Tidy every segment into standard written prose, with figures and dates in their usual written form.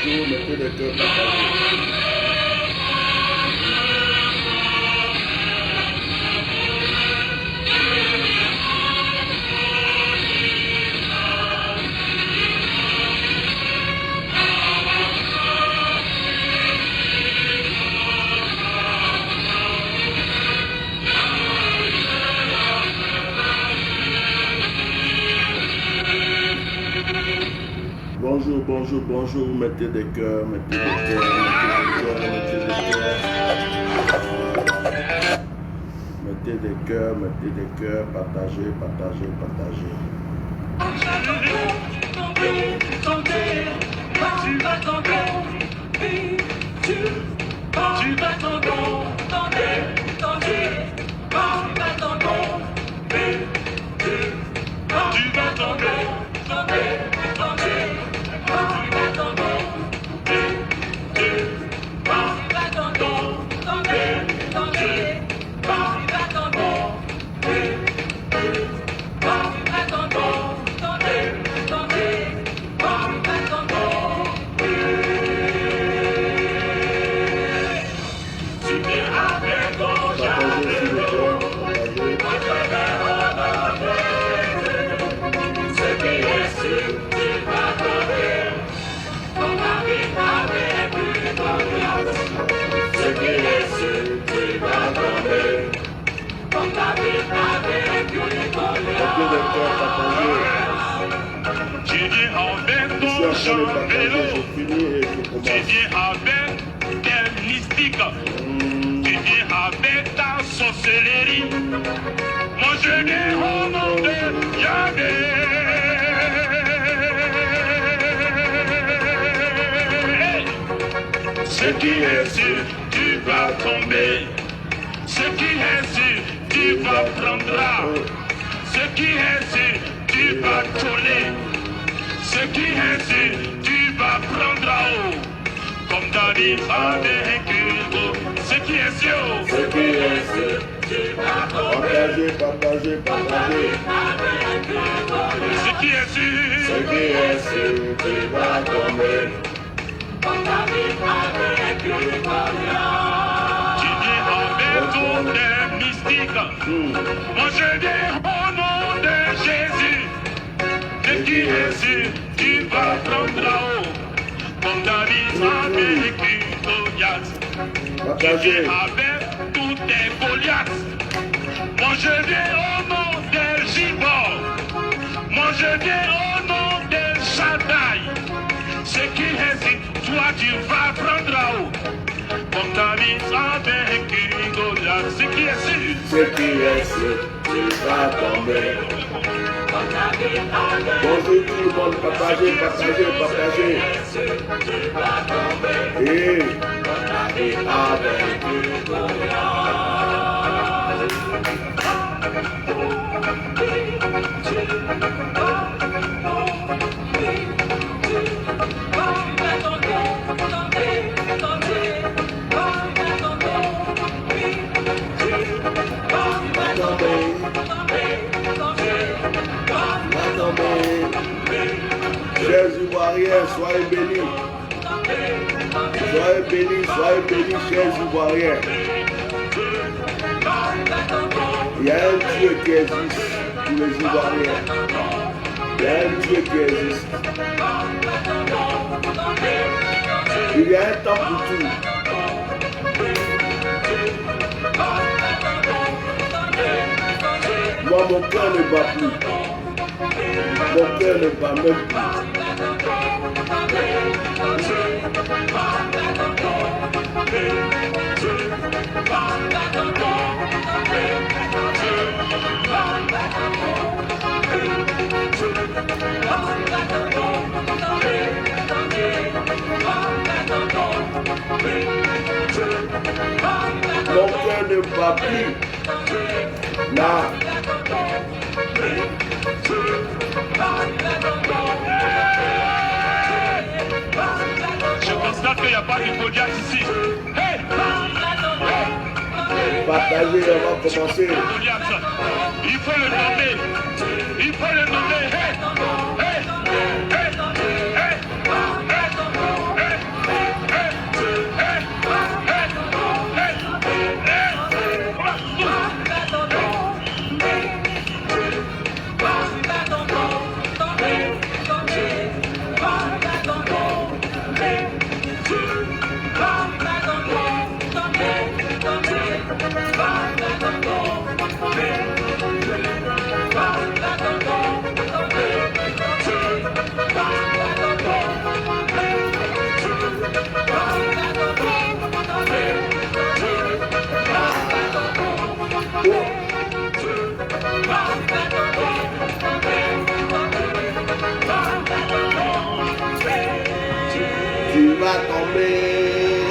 bonjour, mettez des cœurs partagés. Bonjour, bonjour, bonjour, mettez des cœurs, mettez des cœurs, mettez des cœurs, mettez des cœurs, mettez des cœurs, partagez, partagez, partagez. Tu viens avec ton chant vélo, tu viens avec tes mystiques, tu viens avec ta sorcellerie. Moi je viens au nom de Yahvé. Ce qui est sûr, tu vas tomber. Ce qui est sûr, tu vas prendre. Ce qui est sûr, tu vas tourner. Ce qui est sûr, tu vas prendre haut. Comme David a vaincu. Ce qui est sûr, tu vas tomber. Partagez, partagez, partagez. Ce qui est sûr, tu vas tomber. Comme David a vaincu. Tu viens avec ton mystique. Moi je viens au nom de Jésus. Ce qui est sûr, tu vas prendre là-haut. Comme David a vécu Goliath. Tu viens avec tous tes Goliaths. Moi je viens au nom de Gibor. Moi je viens au nom de Shaddai. Ce qui est sûr, toi tu vas prendre là-haut. Comme David a vaincu Goliath. Ce qui est sûr, tu vas tomber. Bonjour tout le monde, partagez, partagez, partagez. Et chers Ivoiriens, soyez bénis. Soyez bénis, chers Ivoiriens. Il y a un Dieu qui existe pour les Ivoiriens. Il y a un Dieu qui existe. Il y a un temps pour tout. Moi, mon cœur ne bat plus. Mon cœur ne bat même plus. Mon cœur ne bat plus. Là. Je constate qu'il n'y a pas de Goliath ici. Hey! Partagez, on va commencer. Il faut le nommer. Il faut le nommer. Hey! Hey! Hey! Hey! Hey! tomber.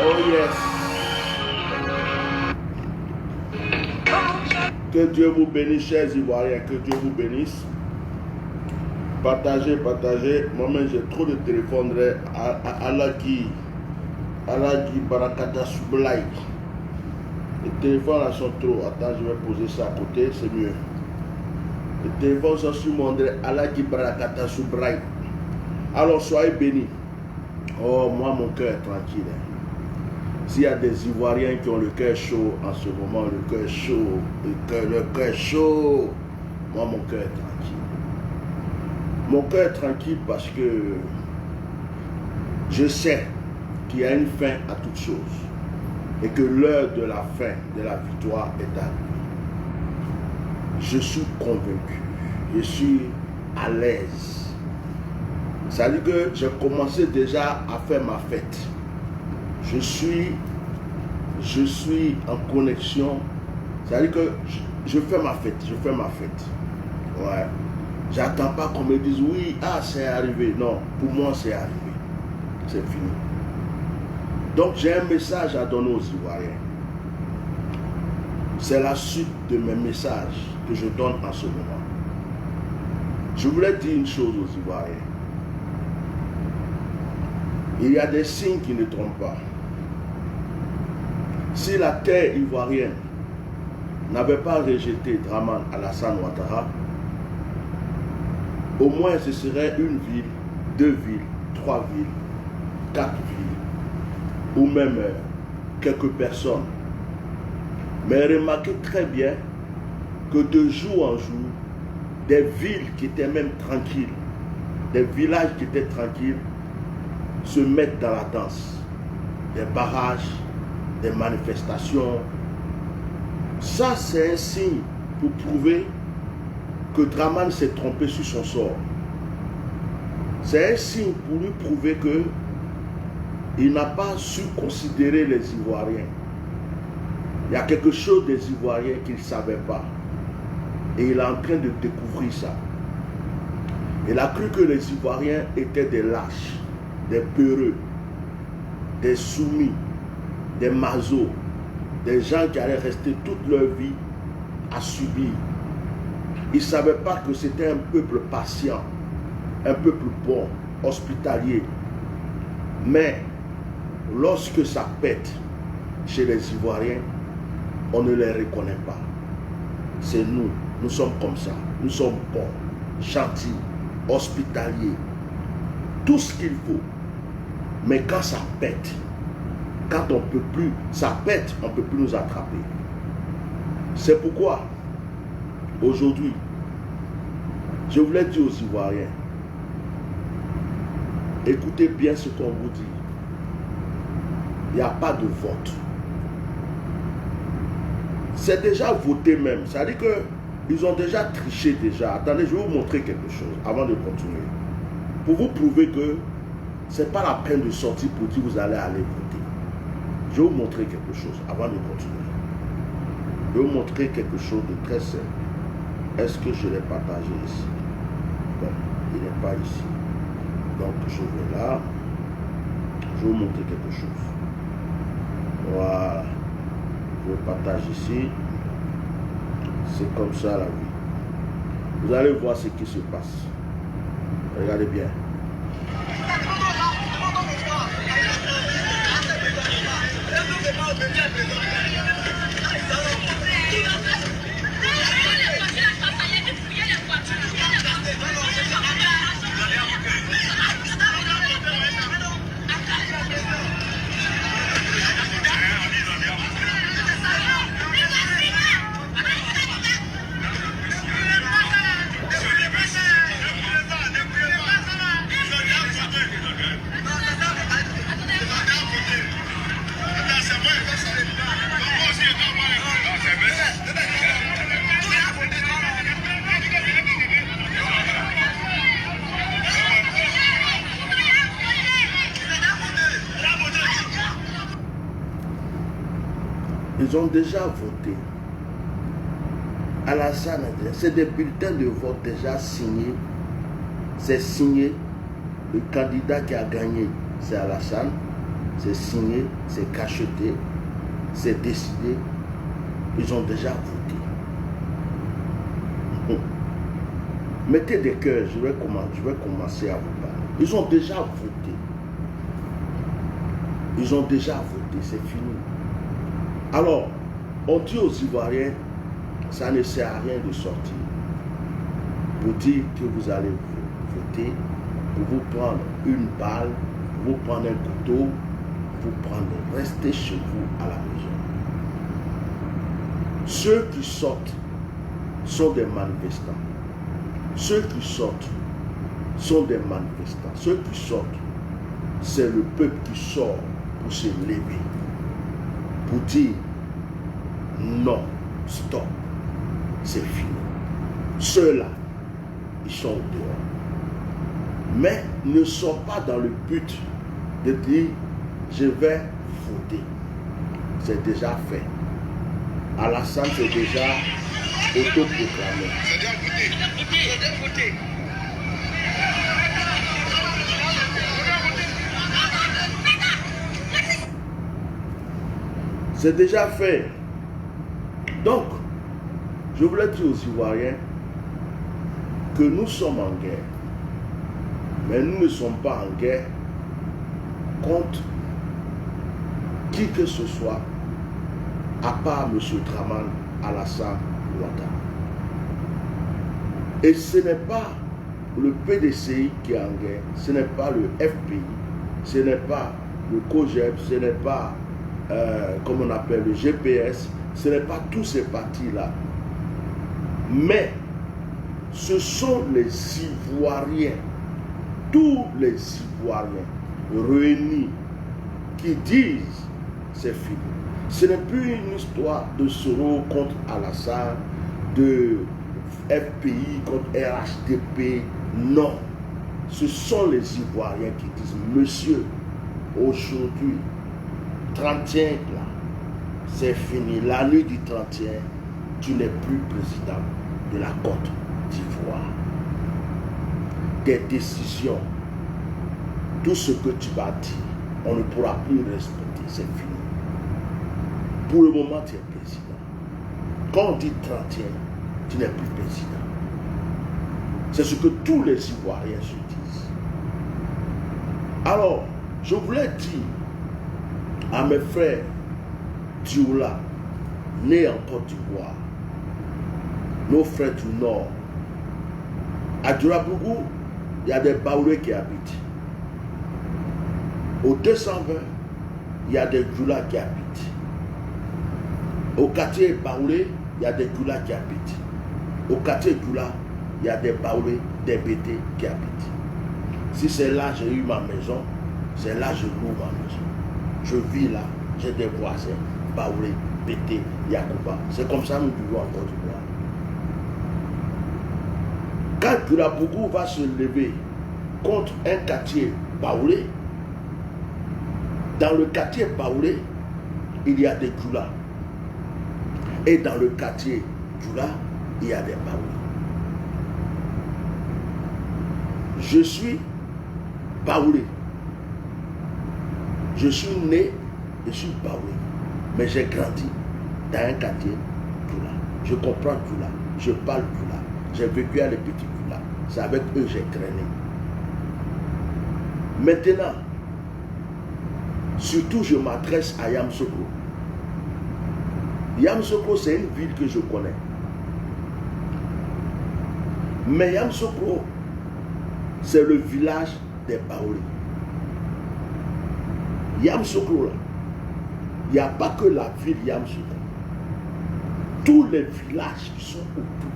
Oh yes. Que Dieu vous bénisse, chers Ivoiriens. Que Dieu vous bénisse. Partagez, partagez. Moi-même, j'ai trop de téléphones. Alagi Barakata Soublai. Les téléphones là sont trop. Attends, je vais poser ça à côté, c'est mieux. Les téléphones sont sur mon adresse. Alagi Barakata Soublai. Alors, soyez bénis. Oh, moi, mon cœur est tranquille. S'il y a des Ivoiriens qui ont le cœur chaud en ce moment, le cœur chaud, le cœur chaud, moi, mon cœur est tranquille. Mon cœur est tranquille parce que je sais qu'il y a une fin à toute chose et que l'heure de la fin, de la victoire est arrivée. Je suis convaincu, je suis à l'aise. Ça veut dire que j'ai commencé déjà à faire ma fête. Je suis en connexion. Ça veut dire que je fais ma fête, Ouais. J'attends pas qu'on me dise oui, ah c'est arrivé. Non, pour moi c'est arrivé. C'est fini. Donc j'ai un message à donner aux Ivoiriens. C'est la suite de mes messages que je donne en ce moment. Je voulais dire une chose aux Ivoiriens. Il y a des signes qui ne trompent pas. Si la terre ivoirienne n'avait pas rejeté Dramane Alassane Ouattara, au moins ce serait une ville, 2 villes, 3 villes, 4 villes, ou même quelques personnes. Mais remarquez très bien que de jour en jour, des villes qui étaient même tranquilles, des villages qui étaient tranquilles, se mettent dans la danse. Des barrages, des manifestations. Ça, c'est un signe pour prouver que Dramane s'est trompé sur son sort. C'est un signe pour lui prouver que il n'a pas su considérer les Ivoiriens. Il y a quelque chose des Ivoiriens qu'il ne savait pas. Et il est en train de découvrir ça. Il a cru que les Ivoiriens étaient des lâches, des peureux, des soumis, des mazos, des gens qui allaient rester toute leur vie à subir. Ils ne savaient pas que c'était un peuple patient, un peuple bon, hospitalier. Mais lorsque ça pète chez les Ivoiriens, on ne les reconnaît pas. C'est nous, nous sommes comme ça. Nous sommes bons, gentils, hospitaliers, tout ce qu'il faut. Mais quand ça pète, quand on ne peut plus, ça pète, on ne peut plus nous attraper. C'est pourquoi, aujourd'hui, je voulais dire aux Ivoiriens, écoutez bien ce qu'on vous dit. Il n'y a pas de vote. C'est déjà voté même. Ça veut dire qu'ils ont déjà triché déjà. Attendez, je vais vous montrer quelque chose avant de continuer. Pour vous prouver que ce n'est pas la peine de sortir pour dire que vous allez aller voter. Je vais vous montrer quelque chose avant de continuer. Je vais vous montrer quelque chose de très simple. Est-ce que je l'ai partagé ici? Bon, il n'est pas ici. Donc je vais là. Je vais vous montrer quelque chose. Voilà. Je partage ici. C'est comme ça la vie. Vous allez voir ce qui se passe. Regardez bien. Ils ont déjà voté. Alassane, c'est des bulletins de vote déjà signés c'est signé. Le candidat qui a gagné, c'est Alassane. C'est signé, c'est cacheté, c'est décidé. Ils ont déjà voté. Mettez des cœurs, je vais commencer à vous parler. Ils ont déjà voté. Ils ont déjà voté, c'est fini. Alors, on dit aux Ivoiriens, ça ne sert à rien de sortir pour dire que vous allez voter, pour vous prendre une balle, pour vous prendre un couteau, pour prendre, restez chez vous à la maison. Ceux qui sortent sont des manifestants. Ceux qui sortent sont des manifestants. Ceux qui sortent, c'est le peuple qui sort pour se lever, pour dire non, stop, c'est fini. Ceux-là, ils sont au dehors. Mais ne sont pas dans le but de dire je vais voter. C'est déjà fait. Alassane c'est déjà autoproclamé. C'est déjà voté. C'est déjà fait. Donc, je voulais dire aux Ivoiriens que nous sommes en guerre. Mais nous ne sommes pas en guerre contre qui que ce soit, à part M. Draman Alassane Ouattara. Et ce n'est pas le PDCI qui est en guerre, ce n'est pas le FPI, ce n'est pas le COGEP, ce n'est pas, comme on appelle le GPS, ce n'est pas tous ces partis-là. Mais ce sont les Ivoiriens, tous les Ivoiriens réunis qui disent c'est fini. Ce n'est plus une histoire de Soro contre Alassane, de FPI contre RHDP. Non. Ce sont les Ivoiriens qui disent monsieur, aujourd'hui, 31 là, c'est fini. La nuit du 31, tu n'es plus président de la Côte d'Ivoire. Des décisions, tout ce que tu vas dire, on ne pourra plus respecter, c'est fini. Pour le moment, tu es président. Quand on dit 31, tu n'es plus président. C'est ce que tous les Ivoiriens se disent. Alors, je voulais dire à mes frères Dioula, nés en Côte d'Ivoire, nos frères du Nord, à Djoulabougou, il y a des Baoulés qui habitent. Au 220, il y a des Djoula qui habitent. Au quartier Baoulé, il y a des Djoula qui habitent. Au quartier Djoula, il y a des Baoulés, des BT qui habitent. Si c'est là j'ai eu ma maison, c'est là je loue ma maison. Je vis là, j'ai des voisins, Baoulé, BT, Yacouba. C'est comme ça que nous vivons en Côte d'Ivoire. Quand Djoulabougou va se lever contre un quartier Baoulé, dans le quartier Baoulé, il y a des Djoula. Et dans le quartier Djoula, il y a des Baoulés. Je suis Baoulé. Je suis né, je suis Baoulé. Mais j'ai grandi dans un quartier Djoula. Je comprends Djoula. Je parle Djoula. J'ai vécu à les petits Djoula. C'est avec eux que j'ai traîné. Maintenant, surtout je m'adresse à Yamoussoukro. Yamoussoukro, c'est une ville que je connais. Mais Yamoussoukro, c'est le village des Baoulés. Yamoussoukro, il n'y a pas que la ville Yamoussoukro. Tous les villages qui sont autour,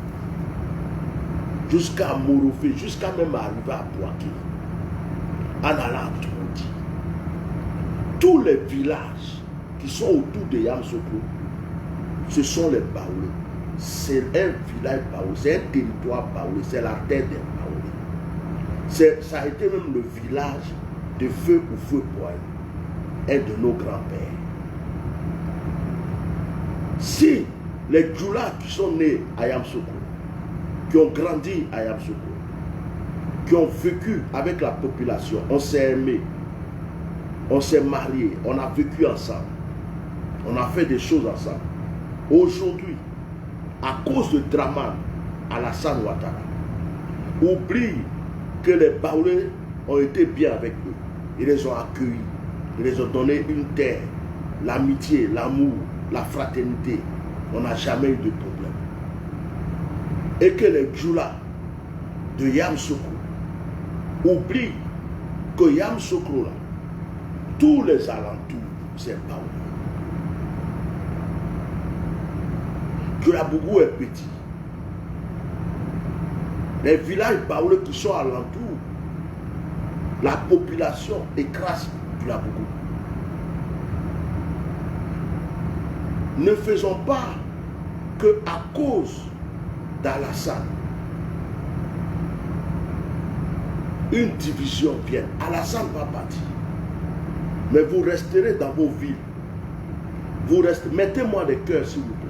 jusqu'à Morofé, jusqu'à même arriver à Boaké, en allant à Toumoudi. Tous les villages qui sont autour de Yamoussoukro, ce sont les Baoulés. C'est un village Baoulé, c'est un territoire Baoulé, c'est la terre des Baoulés. Ça a été même le village de Feu ou Feu Boy, un de nos grands-pères. Si les Djoula qui sont nés à Yamoussoukro, qui ont grandi à Yamoussoukro, qui ont vécu avec la population. On s'est aimé, on s'est marié, on a vécu ensemble, on a fait des choses ensemble. Aujourd'hui, à cause de Dramane Alassane Ouattara, oublie que les Baoulés ont été bien avec eux. Ils les ont accueillis, ils les ont donné une terre, l'amitié, l'amour, la fraternité. On n'a jamais eu de problème. Et que les Djoula de Yamoussoukro oublient que Yamoussoukro, là, tous les alentours, c'est Baoulé. Djoulabougou est petit. Les villages Baoulés qui sont alentours, la population écrase Djoulabougou. Ne faisons pas que à cause d'Alassane, une division vienne. Alassane va partir. Mais vous resterez dans vos villes. Vous restez. Mettez-moi des cœurs, s'il vous plaît.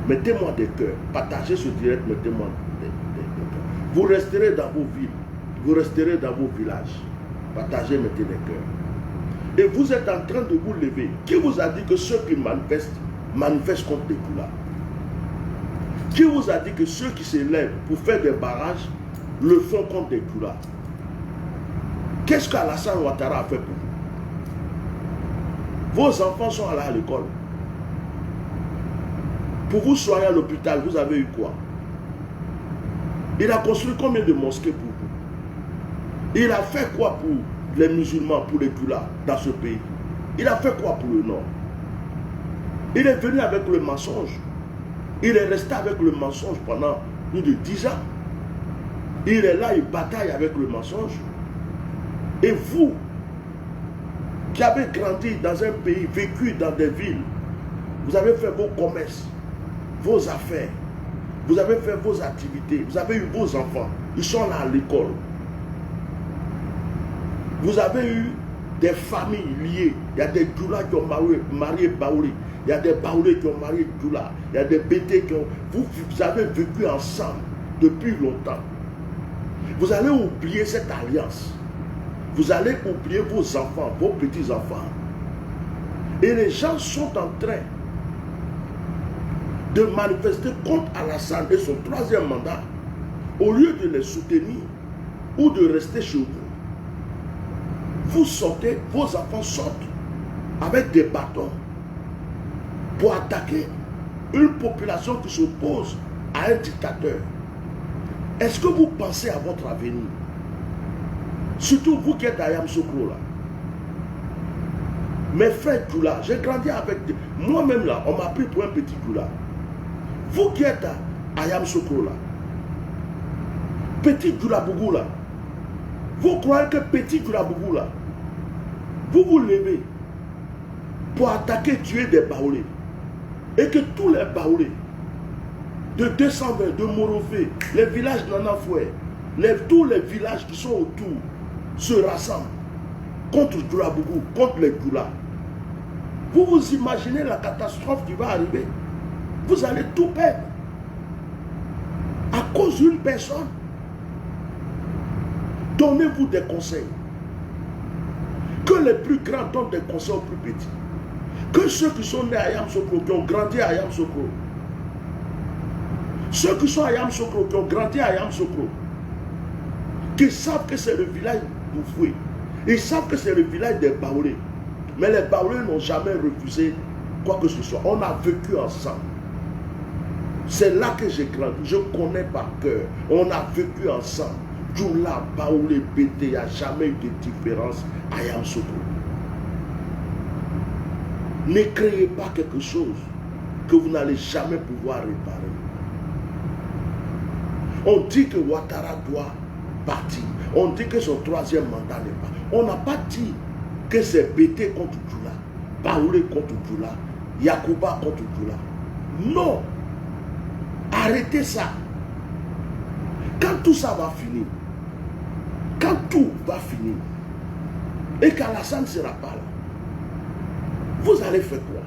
Mettez-moi des cœurs. Partagez ce direct, mettez-moi des cœurs. Vous resterez dans vos villes. Vous resterez dans vos villages. Partagez, mettez des cœurs. Et vous êtes en train de vous lever. Qui vous a dit que ceux qui manifestent contre les Djoula? Qui vous a dit que ceux qui se lèvent pour faire des barrages le font contre les Djoula? Qu'est-ce qu'Alassane Ouattara a fait pour vous? Vos enfants sont allés à l'école. Pour vous soigner à l'hôpital, vous avez eu quoi? Il a construit combien de mosquées pour vous? Il a fait quoi pour les musulmans, pour les Djoula dans ce pays? Il a fait quoi pour le Nord? Il est venu avec le mensonge. Il est resté avec le mensonge pendant plus de 10 ans. Il est là, il bataille avec le mensonge. Et vous, qui avez grandi dans un pays, vécu dans des villes, vous avez fait vos commerces, vos affaires, vous avez fait vos activités, vous avez eu vos enfants, ils sont là à l'école. Vous avez eu des familles liées. Il y a des Djoula qui ont marié Baoulé. Il y a des Baoulés qui ont marié Djoula. Il y a des Bété qui ont... Vous avez vécu ensemble depuis longtemps. Vous allez oublier cette alliance. Vous allez oublier vos enfants, vos petits-enfants. Et les gens sont en train de manifester contre Alassane et son troisième mandat. Au lieu de les soutenir ou de rester chez vous. Vous sortez, vos enfants sortent avec des bâtons pour attaquer une population qui s'oppose à un dictateur. Est-ce que vous pensez à votre avenir? Surtout vous qui êtes à Yamoussoukro là. Mes frères Djoula, j'ai grandi avec... Moi-même là, on m'a pris pour un petit Djoula. Vous qui êtes à Yamoussoukro là, petit Djoulabougou là, vous croyez que petit Djoulabougou là, vous vous levez pour attaquer, tuer des Baoulés, et que tous les Baoulés de 220, de Morofé, les villages Nanafoué, tous les villages qui sont autour se rassemblent contre Djoulabougou, contre les Djoula. Vous vous imaginez la catastrophe qui va arriver? Vous allez tout perdre à cause d'une personne. Donnez-vous des conseils. Que les plus grands donnent des conseils aux plus petits. Que ceux qui sont nés à Yamoussoukro, qui ont grandi à Yamoussoukro, ceux qui sont à Yamoussoukro, qui ont grandi à Yamoussoukro, qui savent que c'est le village d'Oufoué, ils savent que c'est le village des Baoulés. Mais les Baoulés n'ont jamais refusé quoi que ce soit. On a vécu ensemble. C'est là que j'ai grandi. Je connais par cœur. On a vécu ensemble. Djoula, Baoulé, Bété, il n'y a jamais eu de différence à Yamoussoukro. Ne créez pas quelque chose que vous n'allez jamais pouvoir réparer. On dit que Ouattara doit partir. On dit que son troisième mandat n'est pas. On n'a pas dit que c'est Bété contre Djoula, Baoulé contre Djoula, Yacouba contre Djoula. Non. Arrêtez ça. Quand tout ça va finir, quand tout va finir, et qu'Alassane ne sera pas là, vous allez faire quoi?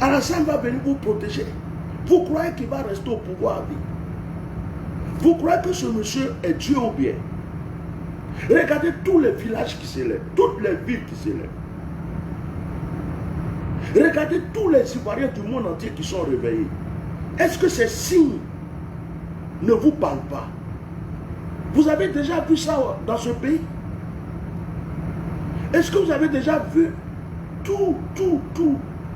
Alassane va venir vous protéger. Vous croyez qu'il va rester au pouvoir? Vous croyez que ce monsieur est Dieu ou bien? Regardez tous les villages qui s'élèvent, toutes les villes qui s'élèvent. Regardez tous les Ivoiriens du monde entier qui sont réveillés. Est-ce que ces signes ne vous parlent pas? Vous avez déjà vu ça dans ce pays? Est-ce que vous avez déjà vu tous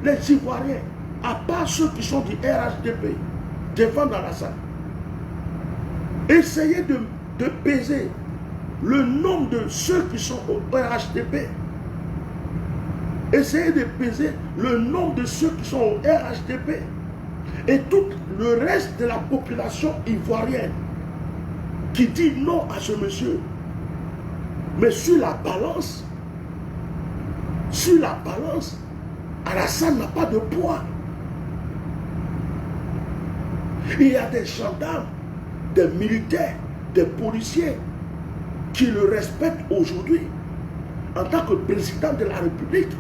les Ivoiriens, à part ceux qui sont du RHDP, devant dans la salle? Essayez de peser le nombre de ceux qui sont au RHDP. Essayez de peser le nombre de ceux qui sont au RHDP et tout le reste de la population ivoirienne qui dit non à ce monsieur. Mais sur la balance, Alassane n'a pas de poids. Il y a des gendarmes, des militaires, des policiers qui le respectent aujourd'hui en tant que président de la République.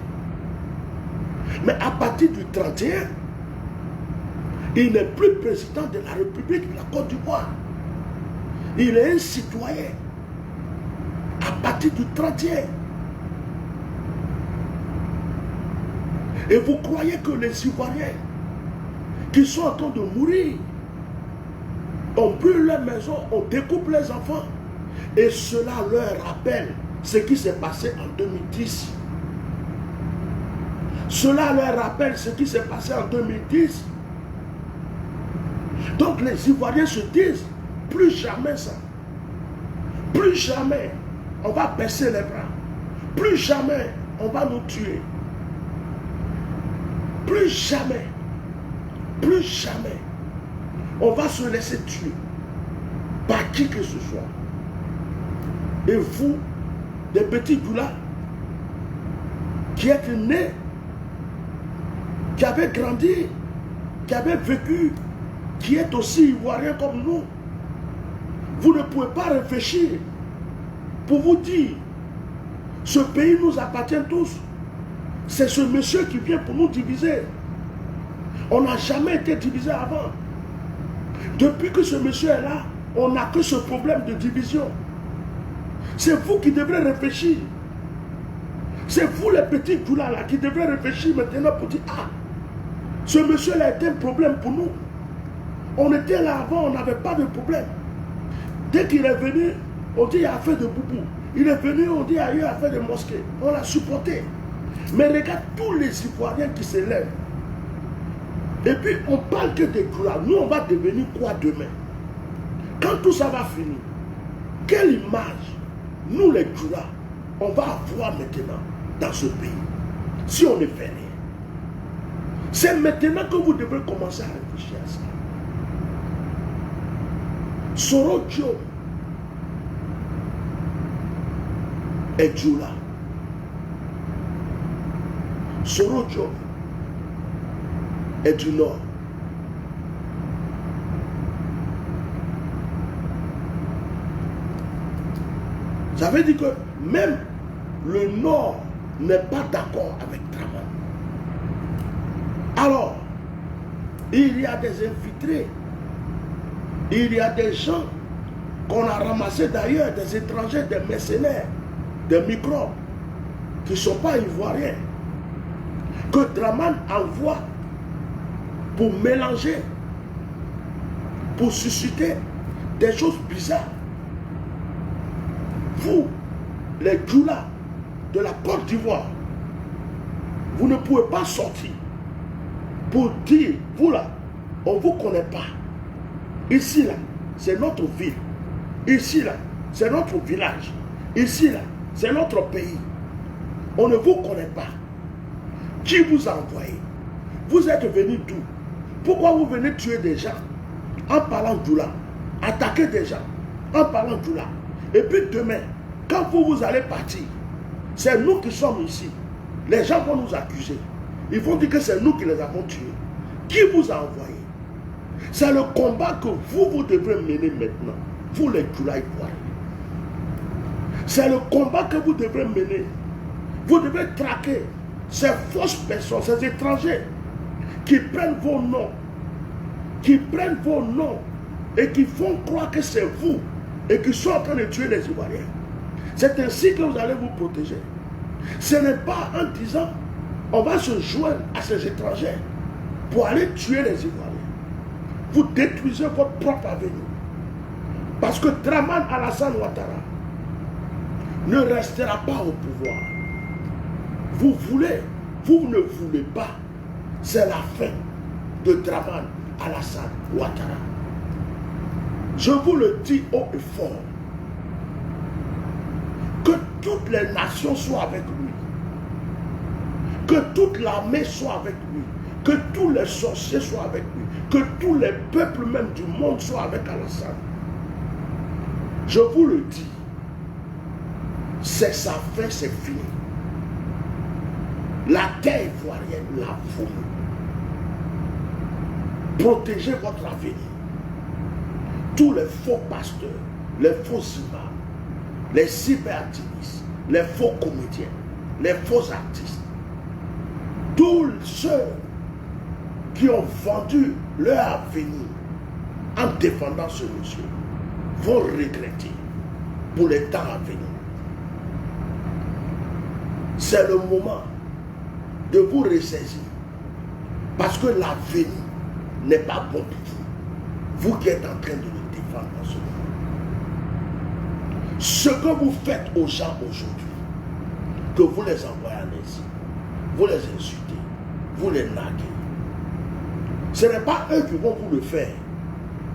Mais à partir du 31, il n'est plus président de la République de la Côte d'Ivoire. Il est un citoyen. À partir du 31. Et vous croyez que les Ivoiriens qui sont en train de mourir, on brûle leurs maisons, on découpe les enfants, et cela leur rappelle ce qui s'est passé en 2010. Cela leur rappelle ce qui s'est passé en 2010. Donc les Ivoiriens se disent, plus jamais ça. Plus jamais on va baisser les bras. Plus jamais on va nous tuer. Plus jamais on va se laisser tuer par qui que ce soit. Et vous, des petits doulas, qui êtes nés, qui avez grandi, qui avez vécu, qui êtes aussi ivoiriens comme nous, vous ne pouvez pas réfléchir pour vous dire, ce pays nous appartient tous. C'est ce monsieur qui vient pour nous diviser. On n'a jamais été divisé avant. Depuis que ce monsieur est là, on n'a que ce problème de division. C'est vous qui devrez réfléchir. C'est vous les petits doulas là qui devrez réfléchir maintenant pour dire, ah, ce monsieur là était un problème pour nous. On était là avant, on n'avait pas de problème. Dès qu'il est venu, on dit il a fait de boubou. Il est venu, on dit il a fait de mosquée. On l'a supporté. Mais regarde tous les Ivoiriens qui se lèvent. Et puis on parle que des doulas. Nous on va devenir quoi demain? Quand tout ça va finir, quelle image nous les doulas on va avoir maintenant dans ce pays si on ne fait rien? C'est maintenant que vous devrez commencer à réfléchir à ça. Soro Diop est doula. Soro Diop est du Nord. Ça veut dire que même le Nord n'est pas d'accord avec Dramane. Alors, il y a des infiltrés, il y a des gens qu'on a ramassés d'ailleurs, des étrangers, des mercenaires, des microbes, qui ne sont pas ivoiriens, que Dramane envoie pour mélanger, pour susciter des choses bizarres. Vous, les doulas de la Côte d'Ivoire, vous ne pouvez pas sortir pour dire, vous là, on ne vous connaît pas. Ici là, c'est notre ville. Ici là, c'est notre village. Ici là, c'est notre pays. On ne vous connaît pas. Qui vous a envoyé? Vous êtes venu d'où? Pourquoi vous venez tuer des gens en parlant doula? Attaquer des gens en parlant doula? Et puis demain, quand vous allez partir, c'est nous qui sommes ici. Les gens vont nous accuser. Ils vont dire que c'est nous qui les avons tués. Qui vous a envoyé? C'est le combat que vous devrez mener maintenant. Vous les doulas ivoiriens. C'est le combat que vous devrez mener. Vous devez traquer ces fausses personnes, ces étrangers qui prennent vos noms, et qui font croire que c'est vous et qui sont en train de tuer les Ivoiriens. C'est ainsi que vous allez vous protéger. Ce n'est pas en disant on va se joindre à ces étrangers pour aller tuer les Ivoiriens. Vous détruisez votre propre avenir. Parce que Dramane Alassane Ouattara ne restera pas au pouvoir. Vous voulez, vous ne voulez pas. C'est la fin de Dramane Alassane Ouattara. Je vous le dis haut et fort. Que toutes les nations soient avec lui. Que toute l'armée soit avec lui. Que tous les sorciers soient avec lui. Que tous les peuples même du monde soient avec Alassane. Je vous le dis. C'est sa fin, c'est fini. La terre ivoirienne l'a voulu. Protégez votre avenir. Tous les faux pasteurs, les faux imams, les cyberactivistes, les faux comédiens, les faux artistes, tous ceux qui ont vendu leur avenir en défendant ce monsieur vont regretter pour les temps à venir. C'est le moment de vous ressaisir parce que l'avenir n'est pas bon pour vous. Vous qui êtes en train de le défendre en ce moment. Ce que vous faites aux gens aujourd'hui, que vous les envoyez en exil, vous les insultez, vous les narguez. Ce n'est pas eux qui vont vous le faire,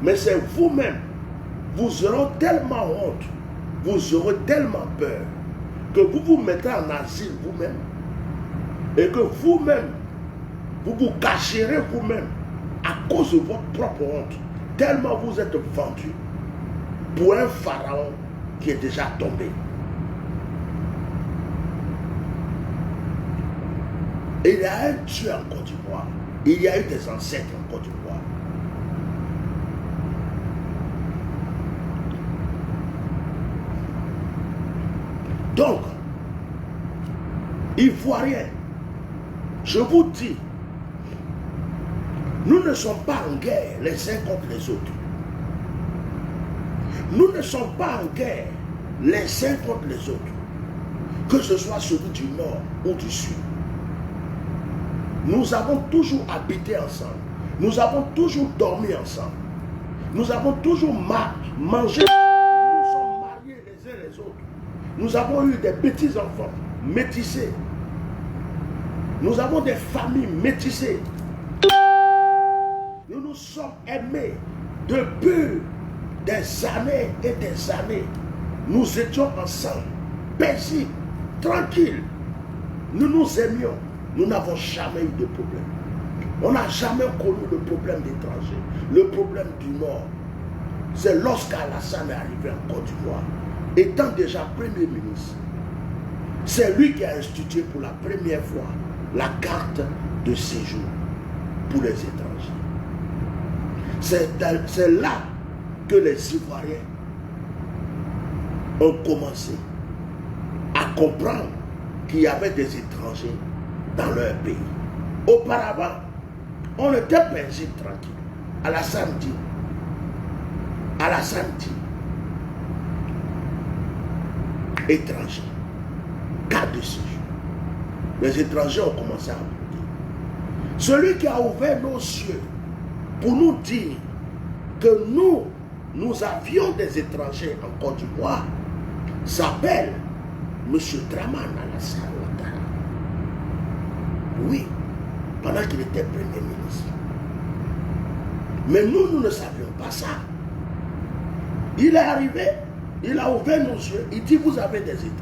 mais c'est vous-même. Vous aurez tellement honte, vous aurez tellement peur, que vous vous mettez en asile vous-même, et que vous-même, vous vous cacherez vous-même à cause de votre propre honte, tellement vous êtes vendu pour un pharaon qui est déjà tombé. Il y a un Dieu en Côte d'Ivoire. Il y a eu des ancêtres en Côte d'Ivoire. Donc, Ivoiriens, je vous dis, nous ne sommes pas en guerre les uns contre les autres. Nous ne sommes pas en guerre les uns contre les autres. Que ce soit celui du nord ou du sud. Nous avons toujours habité ensemble. Nous avons toujours dormi ensemble. Nous avons toujours mangé. Nous sommes mariés les uns les autres. Nous avons eu des petits-enfants métissés. Nous avons des familles métissées. Nous nous sommes aimés depuis des années et des années. Nous étions ensemble, paisibles, tranquilles. Nous nous aimions. Nous n'avons jamais eu de problème. On n'a jamais connu le problème d'étrangers. Le problème du Nord, c'est lorsqu'Alassane est arrivé en Côte d'Ivoire, étant déjà Premier ministre. C'est lui qui a institué pour la première fois la carte de séjour pour les étrangers. C'est là que les Ivoiriens ont commencé à comprendre qu'il y avait des étrangers dans leur pays. Auparavant, on était paisible, tranquille. Alassane dit, étrangers, carte de séjour. Les étrangers ont commencé à monter. Celui qui a ouvert nos yeux pour nous dire que nous avions des étrangers en Côte d'Ivoire s'appelle M. Dramane Alassane Ouattara. Oui, pendant qu'il était Premier ministre. Mais nous ne savions pas ça. Il est arrivé, il a ouvert nos yeux, il dit vous avez des étrangers.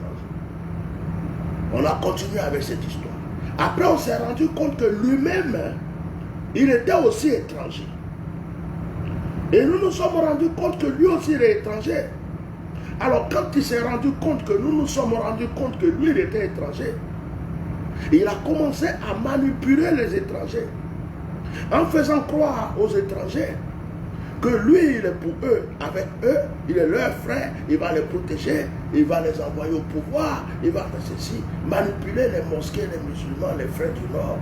On a continué avec cette histoire. Après on s'est rendu compte que lui-même, il était aussi étranger. Et nous nous sommes rendus compte que lui aussi il est étranger. Alors quand il s'est rendu compte que nous nous sommes rendus compte que lui il était étranger, il a commencé à manipuler les étrangers en faisant croire aux étrangers que lui il est pour eux, avec eux, il est leur frère, il va les protéger, il va les envoyer au pouvoir, il va faire ceci, manipuler les mosquées, les musulmans, les frères du Nord.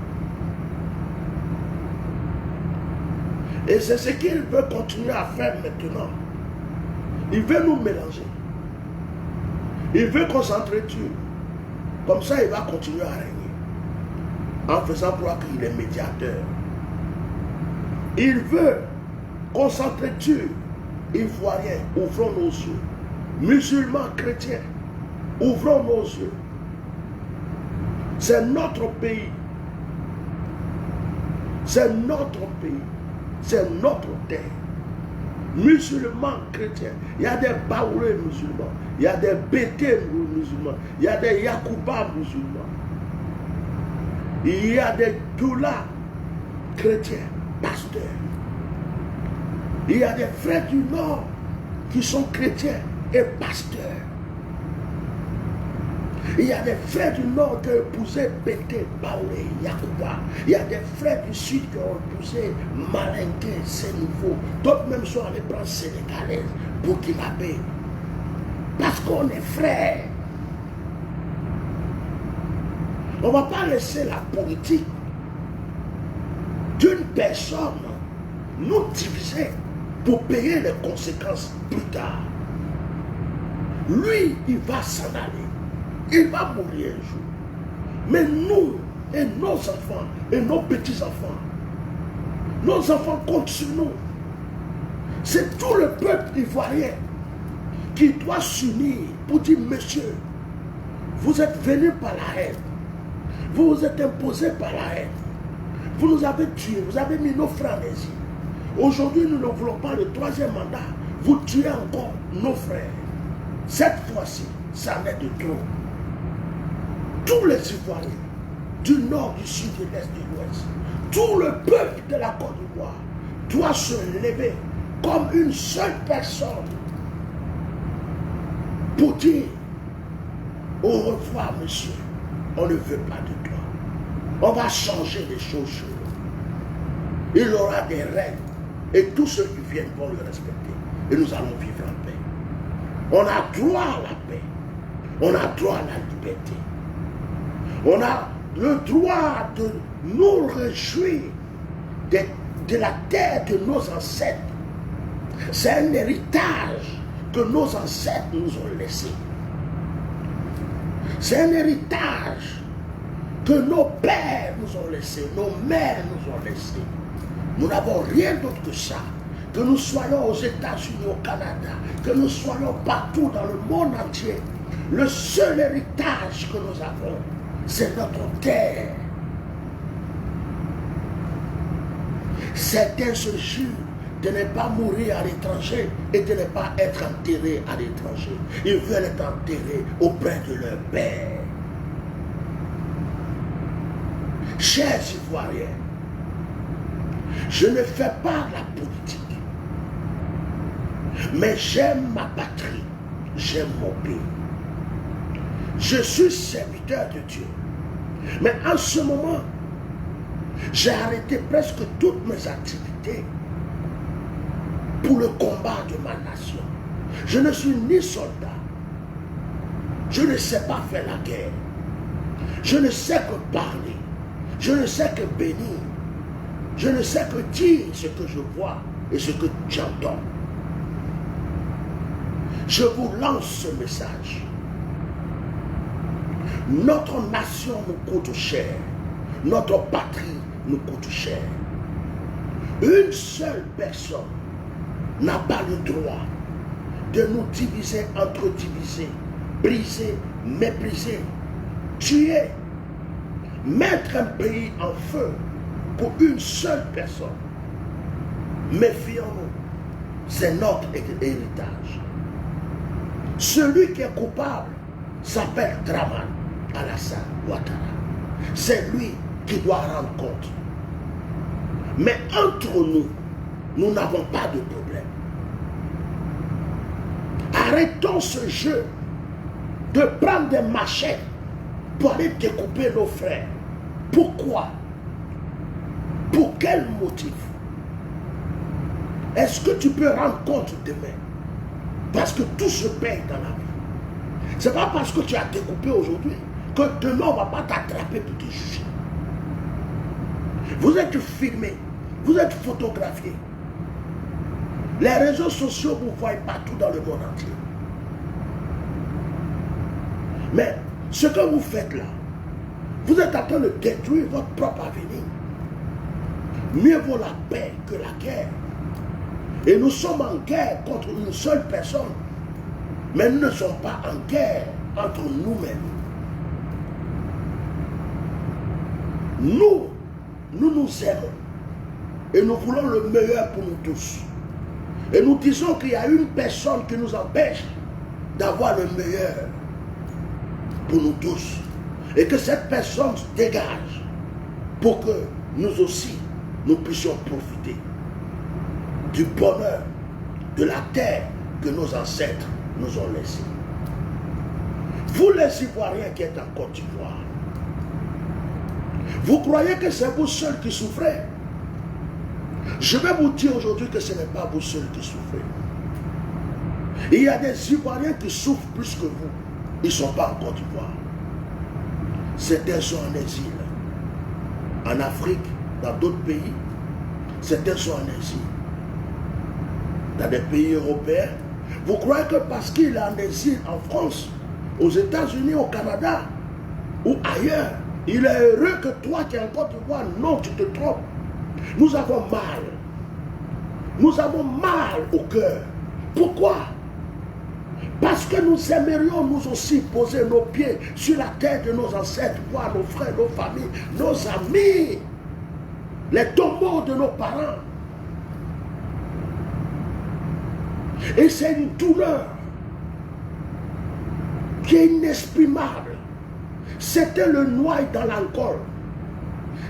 Et c'est ce qu'il veut continuer à faire maintenant. Il veut nous mélanger. Il veut qu'on s'entretue. Comme ça, il va continuer à régner. En faisant croire qu'il est médiateur. Il veut qu'on s'entretue. Ivoiriens, ouvrons nos yeux. Musulmans, chrétiens, ouvrons nos yeux. C'est notre pays. C'est notre pays. C'est notre terre. Musulmans, chrétiens. Il y a des Baoulés musulmans. Il y a des Bétés musulmans. Il y a des Yacoubas musulmans. Il y a des Doula chrétiens, pasteurs. Il y a des frères du Nord qui sont chrétiens et pasteurs. Il y a des frères du Nord qui ont épousé Bété, Baoulé, Yacouba. Il y a des frères du Sud qui ont épousé Malinké, c'est nouveau. D'autres même sont allés prendre Sénégalaises, Burkinabé. Parce qu'on est frères. On ne va pas laisser la politique d'une personne nous diviser pour payer les conséquences plus tard. Lui, il va s'en aller. Il va mourir un jour. Mais nous et nos enfants et nos petits-enfants, nos enfants comptent sur nous. C'est tout le peuple ivoirien qui doit s'unir pour dire, monsieur, vous êtes venus par la haine. Vous vous êtes imposés par la haine. Vous nous avez tués, vous avez mis nos frères en exil. Aujourd'hui, nous ne voulons pas le troisième mandat. Vous tuez encore nos frères. Cette fois-ci, ça n'est de trop. Tous les Ivoiriens, du nord, du sud, de l'est, de l'ouest, tout le peuple de la Côte d'Ivoire doit se lever comme une seule personne pour dire au revoir, monsieur, on ne veut pas de toi. On va changer les choses chez nous. Il y aura des règles et tous ceux qui viennent vont le respecter. Et nous allons vivre en paix. On a droit à la paix. On a droit à la liberté. On a le droit de nous réjouir de la terre de nos ancêtres. C'est un héritage que nos ancêtres nous ont laissé. C'est un héritage que nos pères nous ont laissé, nos mères nous ont laissé. Nous n'avons rien d'autre que ça. Que nous soyons aux États-Unis, au Canada, que nous soyons partout dans le monde entier. Le seul héritage que nous avons, c'est notre terre. Certains se jurent de ne pas mourir à l'étranger et de ne pas être enterrés à l'étranger. Ils veulent être enterrés auprès de leur père. Chers Ivoiriens, je ne fais pas la politique, mais j'aime ma patrie, j'aime mon pays. Je suis serviteur de Dieu. Mais en ce moment, j'ai arrêté presque toutes mes activités pour le combat de ma nation. Je ne suis ni soldat. Je ne sais pas faire la guerre. Je ne sais que parler. Je ne sais que bénir. Je ne sais que dire ce que je vois et ce que j'entends. Je vous lance ce message. Notre nation nous coûte cher. Notre patrie nous coûte cher. Une seule personne n'a pas le droit de nous diviser, entre-diviser, briser, mépriser, tuer, mettre un pays en feu pour une seule personne. Méfions-nous, c'est notre héritage. Celui qui est coupable s'appelle Dramane Alassane Ouattara. C'est lui qui doit rendre compte. Mais entre nous, nous n'avons pas de problème. Arrêtons ce jeu de prendre des machettes pour aller découper nos frères. Pourquoi? Pour quel motif? Est-ce que tu peux rendre compte demain? Parce que tout se paye dans la vie. Ce n'est pas parce que tu as découpé aujourd'hui que demain on ne va pas t'attraper pour te juger. Vous êtes filmé, vous êtes photographié. Les réseaux sociaux, vous voyez partout dans le monde entier. Mais ce que vous faites là, vous êtes en train de détruire votre propre avenir. Mieux vaut la paix que la guerre. Et nous sommes en guerre contre une seule personne. Mais nous ne sommes pas en guerre entre nous-mêmes. Nous nous aimons. Et nous voulons le meilleur pour nous tous. Et nous disons qu'il y a une personne qui nous empêche d'avoir le meilleur pour nous tous. Et que cette personne se dégage pour que nous aussi, nous puissions profiter du bonheur, de la terre que nos ancêtres nous ont laissée. Vous les Ivoiriens qui êtes en Côte d'Ivoire, vous croyez que c'est vous seuls qui souffrez? Je vais vous dire aujourd'hui que ce n'est pas vous seuls qui souffrez. Il y a des Ivoiriens qui souffrent plus que vous. Ils ne sont pas en Côte d'Ivoire. Certains sont en exil. En Afrique, dans d'autres pays, certains sont en exil. Dans des pays européens, vous croyez que parce qu'il est en exil en France, aux États-Unis, au Canada ou ailleurs, il est heureux que toi qui es en Côte d'Ivoire? Non, tu te trompes. Nous avons mal. Nous avons mal au cœur. Pourquoi? Parce que nous aimerions nous aussi poser nos pieds sur la terre de nos ancêtres, voir nos frères, nos familles, nos amis, les tombeaux de nos parents. Et c'est une douleur qui est inexprimable. C'était le noyer dans l'alcool.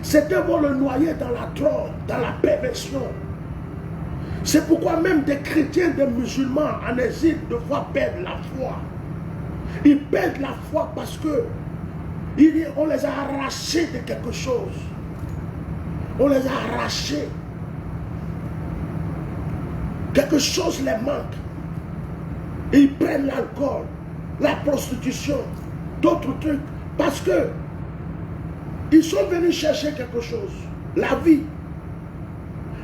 C'était bon le noyer dans la drogue, dans la perversion. C'est pourquoi même des chrétiens, des musulmans en exil, de fois perdent la foi. Ils perdent la foi parce que on les a arrachés de quelque chose. On les a arrachés. Quelque chose les manque. Ils prennent l'alcool, la prostitution, d'autres trucs, parce que ils sont venus chercher quelque chose, la vie.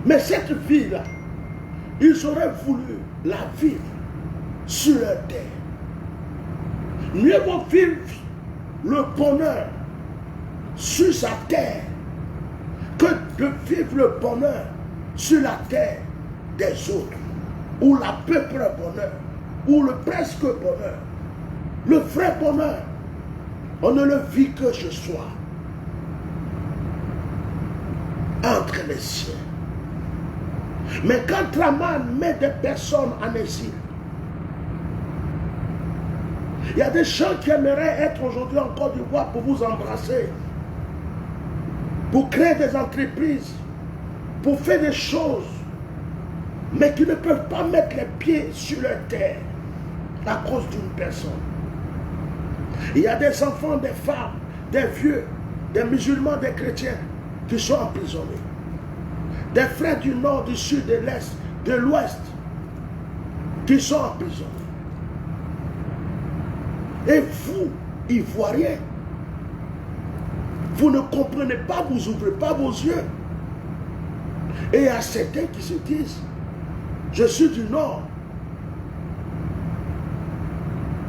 Mais cette vie-là, ils auraient voulu la vivre sur leur terre. Mieux vaut vivre le bonheur sur sa terre que de vivre le bonheur sur la terre des autres, ou la peu près bonheur, ou le presque bonheur. Le vrai bonheur, on ne le vit que chez soi, entre les siens. Mais quand Draman met des personnes en exil, il y a des gens qui aimeraient être aujourd'hui en Côte d'Ivoire pour vous embrasser, pour créer des entreprises, pour faire des choses, mais qui ne peuvent pas mettre les pieds sur leur terre à cause d'une personne. Il y a des enfants, des femmes, des vieux, des musulmans, des chrétiens qui sont emprisonnés. Des frères du nord, du sud, de l'est, de l'ouest qui sont emprisonnés. Et vous, Ivoiriens, vous ne comprenez pas, vous n'ouvrez pas vos yeux. Et il y a certains qui se disent, je suis du nord,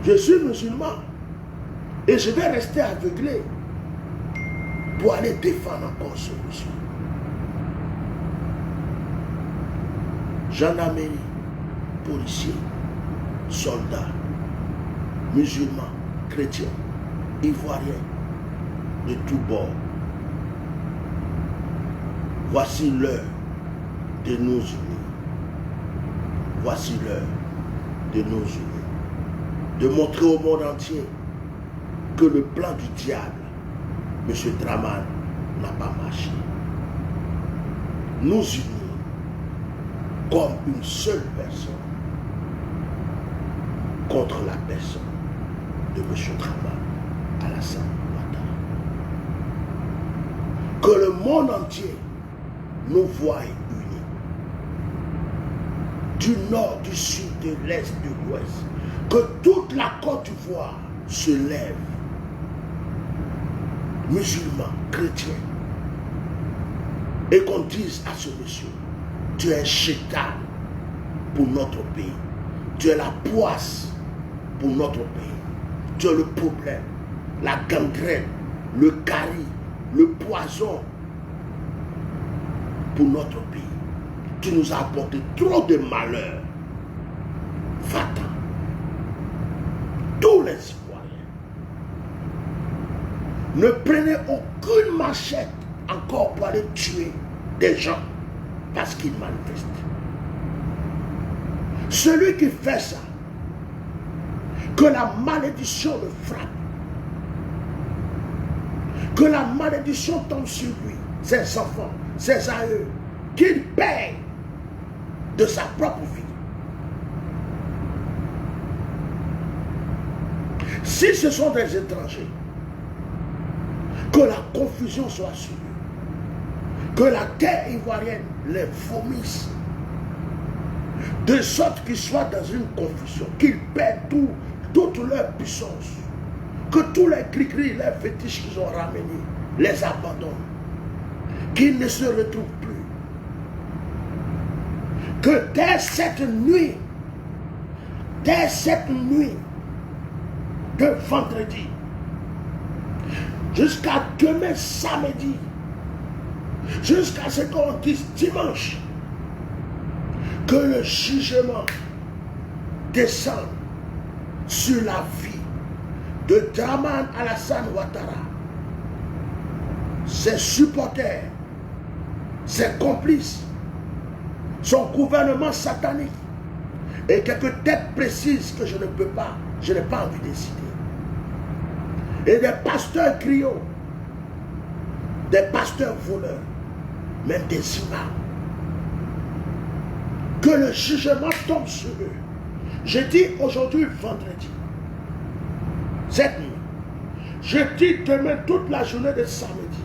je suis musulman, et je vais rester aveuglé pour aller défendre encore ce monsieur. Gendarmerie, policiers, soldats, musulmans, chrétiens, ivoiriens, de tous bords. Voici l'heure de nous unir. Voici l'heure de nous unir. De montrer au monde entier que le plan du diable, M. Draman, n'a pas marché. Nous unir comme une seule personne contre la personne de M. Draman Alassane Ouattara. Que le monde entier nous voie unis. Du nord, du sud, de l'est, de l'ouest. Que toute la Côte d'Ivoire se lève. Musulmans, chrétiens. Et qu'on dise à ce monsieur, tu es un chétan. pour notre pays. Tu es la poisse pour notre pays. Tu es le problème, la gangrène, le carie, le poison pour notre pays. Tu nous as apporté trop de malheurs. Va-t'en. Tous les Ivoiriens, ne prenez aucune machette encore pour aller tuer des gens parce qu'ils manifestent. Celui qui fait ça, que la malédiction le frappe, que la malédiction tombe sur lui, ses enfants, ses aïeux, qu'il paye de sa propre vie. Si ce sont des étrangers, que la confusion soit sur eux, que la terre ivoirienne les vomisse, de sorte qu'ils soient dans une confusion, qu'ils perdent toute leur puissance, que tous les cris-cris, les fétiches qu'ils ont ramenés, les abandonnent, qu'ils ne se retrouvent plus. Que dès cette nuit de vendredi, jusqu'à demain samedi, jusqu'à ce qu'on dise dimanche, que le jugement descende sur la vie de Dramane Alassane Ouattara, ses supporters, ses complices, son gouvernement satanique et quelques têtes précises que je n'ai pas envie de citer. Et des pasteurs griots, des pasteurs voleurs, même des imams. Que le jugement tombe sur eux. Je dis aujourd'hui vendredi, cette nuit. Je dis demain toute la journée de samedi.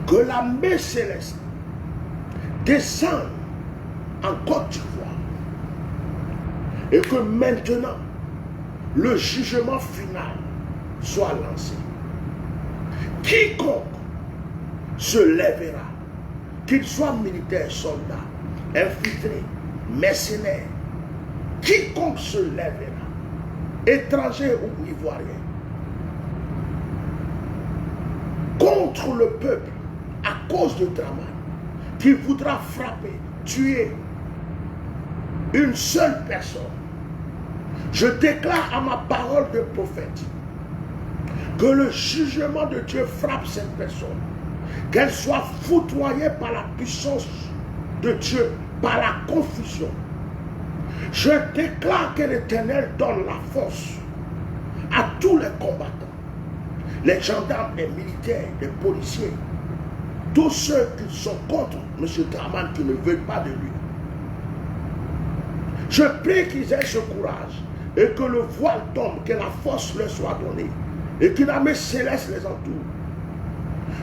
Que la main céleste descende en Côte d'Ivoire. Et que maintenant, le jugement final soit lancé. Quiconque se lèvera, qu'il soit militaire, soldat, infiltré, mercenaire, quiconque se lèvera, étranger ou ivoirien, contre le peuple, à cause de Dramane, qui voudra frapper, tuer une seule personne, je déclare à ma parole de prophète que le jugement de Dieu frappe cette personne, qu'elle soit foudroyée par la puissance de Dieu, par la confusion. Je déclare que l'Éternel donne la force à tous les combattants, les gendarmes, les militaires, les policiers, tous ceux qui sont contre M. Dramane, qui ne veulent pas de lui. Je prie qu'ils aient ce courage et que le voile tombe, que la force leur soit donnée et que la main céleste les entoure.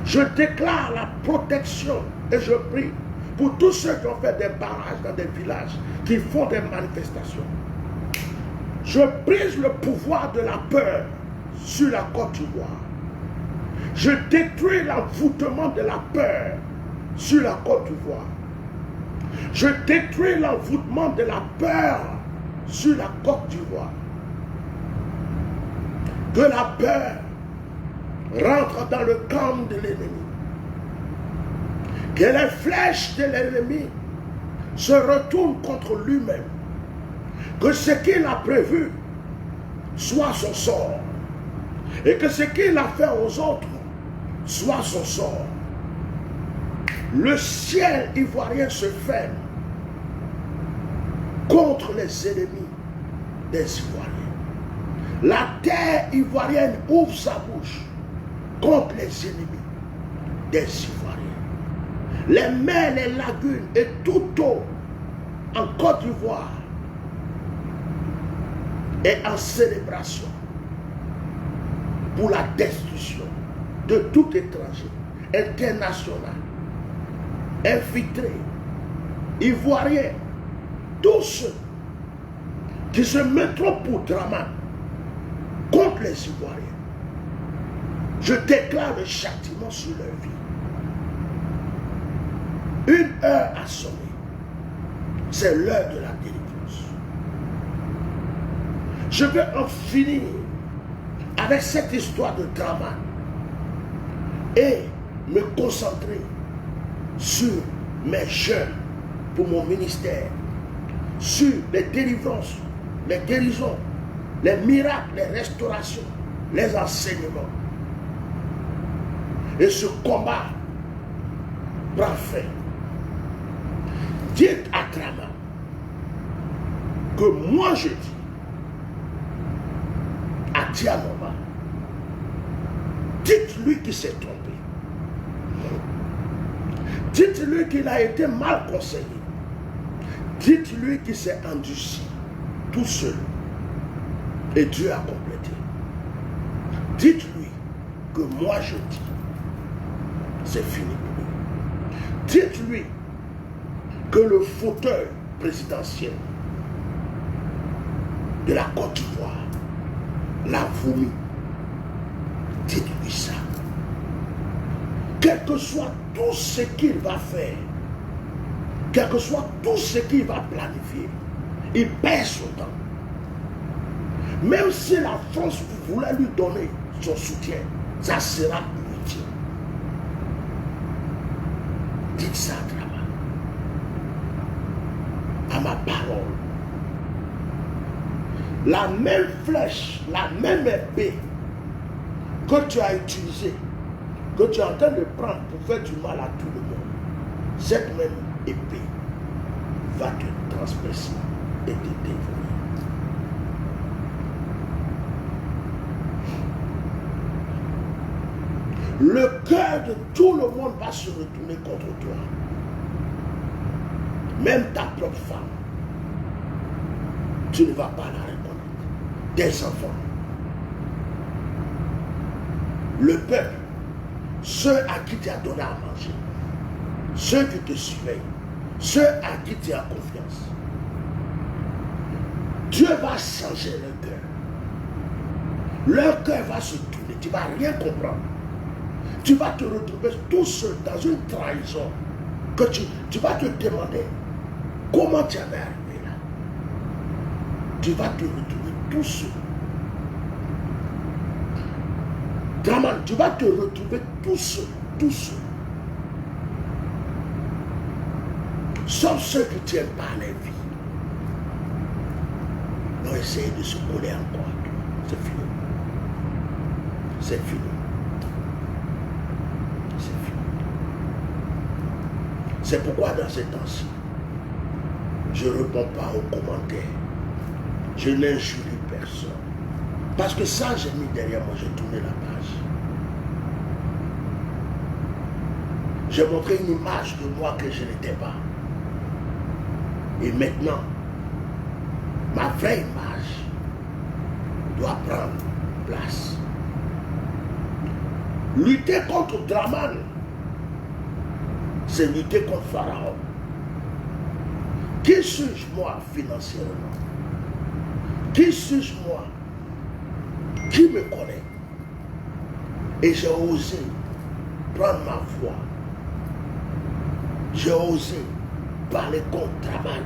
Je déclare la protection et je prie pour tous ceux qui ont fait des barrages dans des villages, qui font des manifestations. Je brise le pouvoir de la peur sur la Côte d'Ivoire. Je détruis l'envoûtement de la peur sur la Côte d'Ivoire. Je détruis l'envoûtement de la peur sur la Côte d'Ivoire. Que la peur rentre dans le camp de l'ennemi. Que les flèches de l'ennemi se retournent contre lui-même. Que ce qu'il a prévu soit son sort. Et que ce qu'il a fait aux autres soit son sort. Le ciel ivoirien se ferme contre les ennemis des Ivoiriens. La terre ivoirienne ouvre sa bouche contre les ennemis des Ivoiriens. Les mers, les lagunes et toute eau en Côte d'Ivoire est en célébration pour la destruction de tout étranger, international, infiltré, ivoirien, tous ceux qui se mettront pour Dramane contre les Ivoiriens. Je déclare le châtiment sur leur vie. Une heure a sonné. C'est l'heure de la délivrance. Je vais en finir avec cette histoire de Draman et me concentrer sur mes jeunes pour mon ministère, sur les délivrances, les guérisons, les miracles, les restaurations, les enseignements. Et ce combat prend fin. Dites à Draman que moi je dis à Dianoma, dites-lui qu'il s'est trompé. Dites-lui qu'il a été mal conseillé. Dites-lui qu'il s'est endurci tout seul. Et Dieu a complété. Dites-lui que moi je dis, c'est fini pour lui. Dites-lui que le fauteuil présidentiel de la Côte d'Ivoire l'a vomi. Dites-lui ça. Quel que soit tout ce qu'il va faire, quel que soit tout ce qu'il va planifier, il perd son temps. Même si la France voulait lui donner son soutien, ça sera inutile. Dites ça, Draman, à ma parole. La même flèche, la même épée que tu as utilisée, que tu es en train de prendre pour faire du mal à tout le monde, cette même épée va te transpercer et te dévorer. Le cœur de tout le monde va se retourner contre toi. Même ta propre femme, tu ne vas pas la reconnaître. Tes enfants, le peuple, ceux à qui tu as donné à manger, ceux qui te surveillent, ceux à qui tu as confiance. Dieu va changer leur cœur. Leur cœur va se tourner, tu ne vas rien comprendre. Tu vas te retrouver tout seul dans une trahison que tu vas te demander comment tu en es arrivé là. Tu vas te retrouver tout seul. Draman, tu vas te retrouver tout seul, tout seul. Sauf ceux qui tiennent par les vies. Ils vont essayer de se coller encore. C'est fini. C'est fini. C'est pourquoi dans ces temps-ci, je ne réponds pas aux commentaires. Je n'injurie personne. Parce que ça, j'ai mis derrière moi, j'ai tourné la page. J'ai montré une image de moi que je n'étais pas. Et maintenant, ma vraie image doit prendre place. Lutter contre Draman, c'est lutter contre Pharaon. Qui suis-je moi financièrement? Qui suis-je moi? Qui me connaît? Et j'ai osé prendre ma voix. J'ai osé parler contre Draman.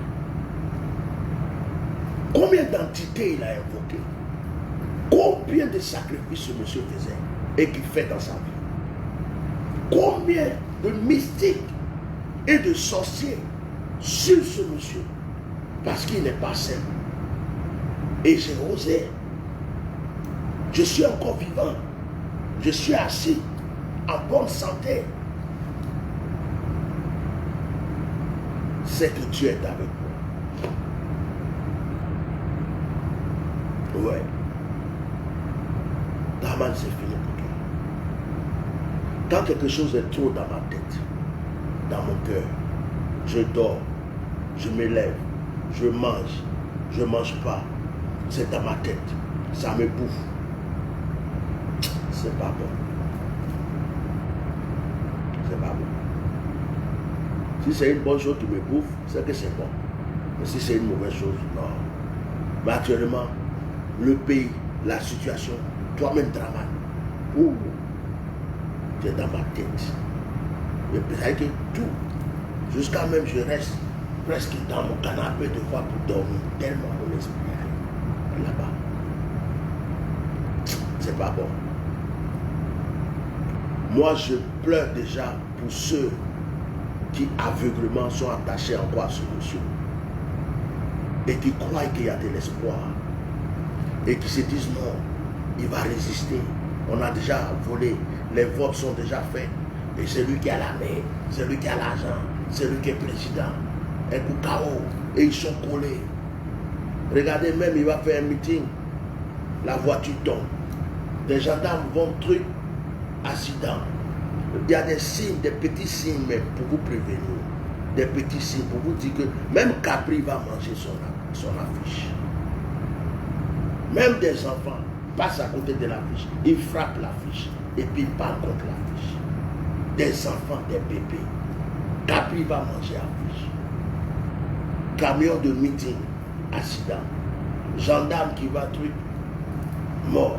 Combien d'entités il a invoqué? Combien de sacrifices ce monsieur faisait et qu'il fait dans sa vie? Combien de mystiques et de sorciers sur ce monsieur parce qu'il n'est pas saint. Et j'ai osé. Je suis encore vivant. Je suis assis en bonne santé. C'est que Dieu est avec moi. Ouais. Draman, c'est fini pour toi. Quand quelque chose est trop dans ma tête, dans mon cœur, je dors, je m'élève, je mange, je ne mange pas. C'est dans ma tête. Ça me bouffe. C'est pas bon. C'est pas bon. Si c'est une bonne chose qui me bouffe, c'est que c'est bon. Mais si c'est une mauvaise chose, non. Mais actuellement, le pays, la situation, toi-même, Draman, tu es dans ma tête. Mais peut-être que tout, jusqu'à même je reste presque dans mon canapé de fois pour dormir, tellement mon esprit est là-bas. C'est pas bon. Moi, je pleure déjà pour ceux qui aveuglément sont attachés encore à ce monsieur et qui croient qu'il y a de l'espoir et qui se disent non, il va résister. On a déjà volé, les votes sont déjà faits et c'est lui qui a la main, c'est lui qui a l'argent, c'est lui qui est président. Un coup KO et ils sont collés. Regardez, même il va faire un meeting, la voiture tombe, des gendarmes vont truc, accident. Il y a des signes, des petits signes même pour vous prévenir. Des petits signes pour vous dire que même Capri va manger son affiche. Même des enfants passent à côté de l'affiche, ils frappent l'affiche et puis ils parlent contre l'affiche. Des enfants, des bébés. Capri va manger l'affiche. Camion de meeting, accident. Gendarme qui va truc, mort.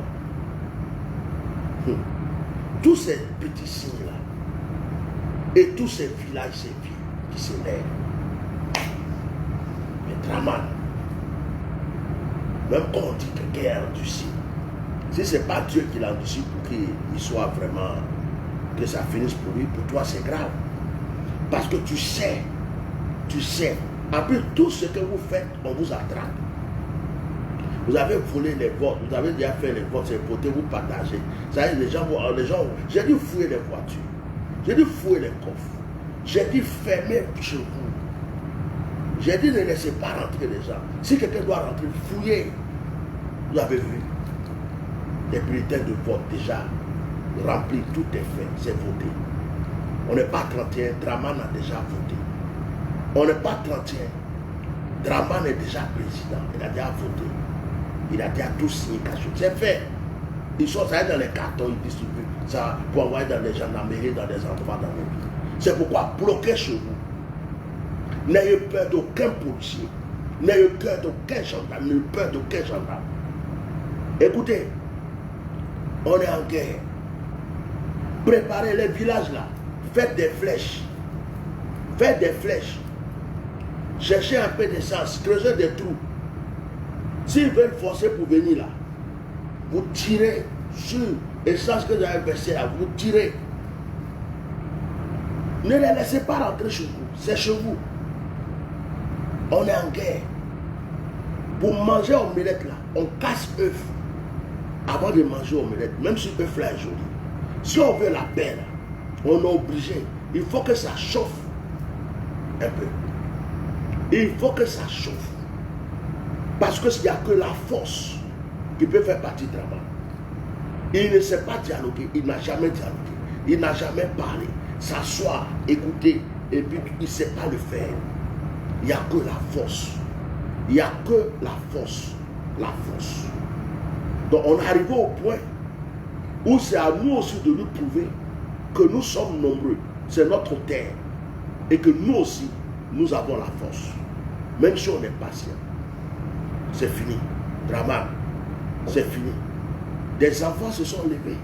Tous ces petits signes-là, et tous ces villages, ces villes qui s'élèvent. Mais Draman, même quand on dit que quelqu'un est endurci, si ce n'est pas Dieu qui l'a endurci pour qu'il soit vraiment, que ça finisse pour lui, pour toi c'est grave. Parce que tu sais, après tout ce que vous faites, on vous attrape. Vous avez volé les votes, vous avez déjà fait les votes, c'est voter, vous partagez. Ça y est, les gens, j'ai dit fouiller les voitures, j'ai dit fouiller les coffres, j'ai dit fermer chez vous. J'ai dit ne laissez pas rentrer les gens. Si quelqu'un doit rentrer, fouillez. Vous avez vu, les bulletins de vote déjà remplis, tout est fait, c'est voté. On n'est pas 31, Draman a déjà voté. On n'est pas 31, Draman est déjà président, il a déjà voté. Il a déjà tout signé, caché. C'est fait. Ils sont allés dans les cartons, ils distribuent ça pour envoyer dans les gendarmeries, dans des endroits dans les villes. C'est pourquoi bloquez chez vous. N'ayez peur d'aucun policier. N'ayez peur d'aucun gendarme. N'ayez peur d'aucun gendarme. Écoutez, on est en guerre. Préparez les villages là. Faites des flèches. Faites des flèches. Cherchez un peu d'essence. Creusez des trous. S'ils veulent forcer pour venir là, vous tirez sur l'essence que vous avez versé là, vous tirez. Ne les laissez pas rentrer chez vous, c'est chez vous. On est en guerre. Pour manger omelette là, on casse œuf avant de manger omelette, même si œuf là est joli. Si on veut la paix là, on est obligé. Il faut que ça chauffe un peu. Il faut que ça chauffe. Parce qu'il n'y a que la force qui peut faire partie de Draman. Il ne sait pas dialoguer, il n'a jamais dialogué, il n'a jamais parlé, s'asseoir, écouter, et puis il ne sait pas le faire. Il n'y a que la force. Il n'y a que la force. La force. Donc on est arrivé au point où c'est à nous aussi de lui prouver que nous sommes nombreux, c'est notre terre, et que nous aussi, nous avons la force. Même si on est patient. C'est fini. Draman, c'est fini. Des enfants se sont levés.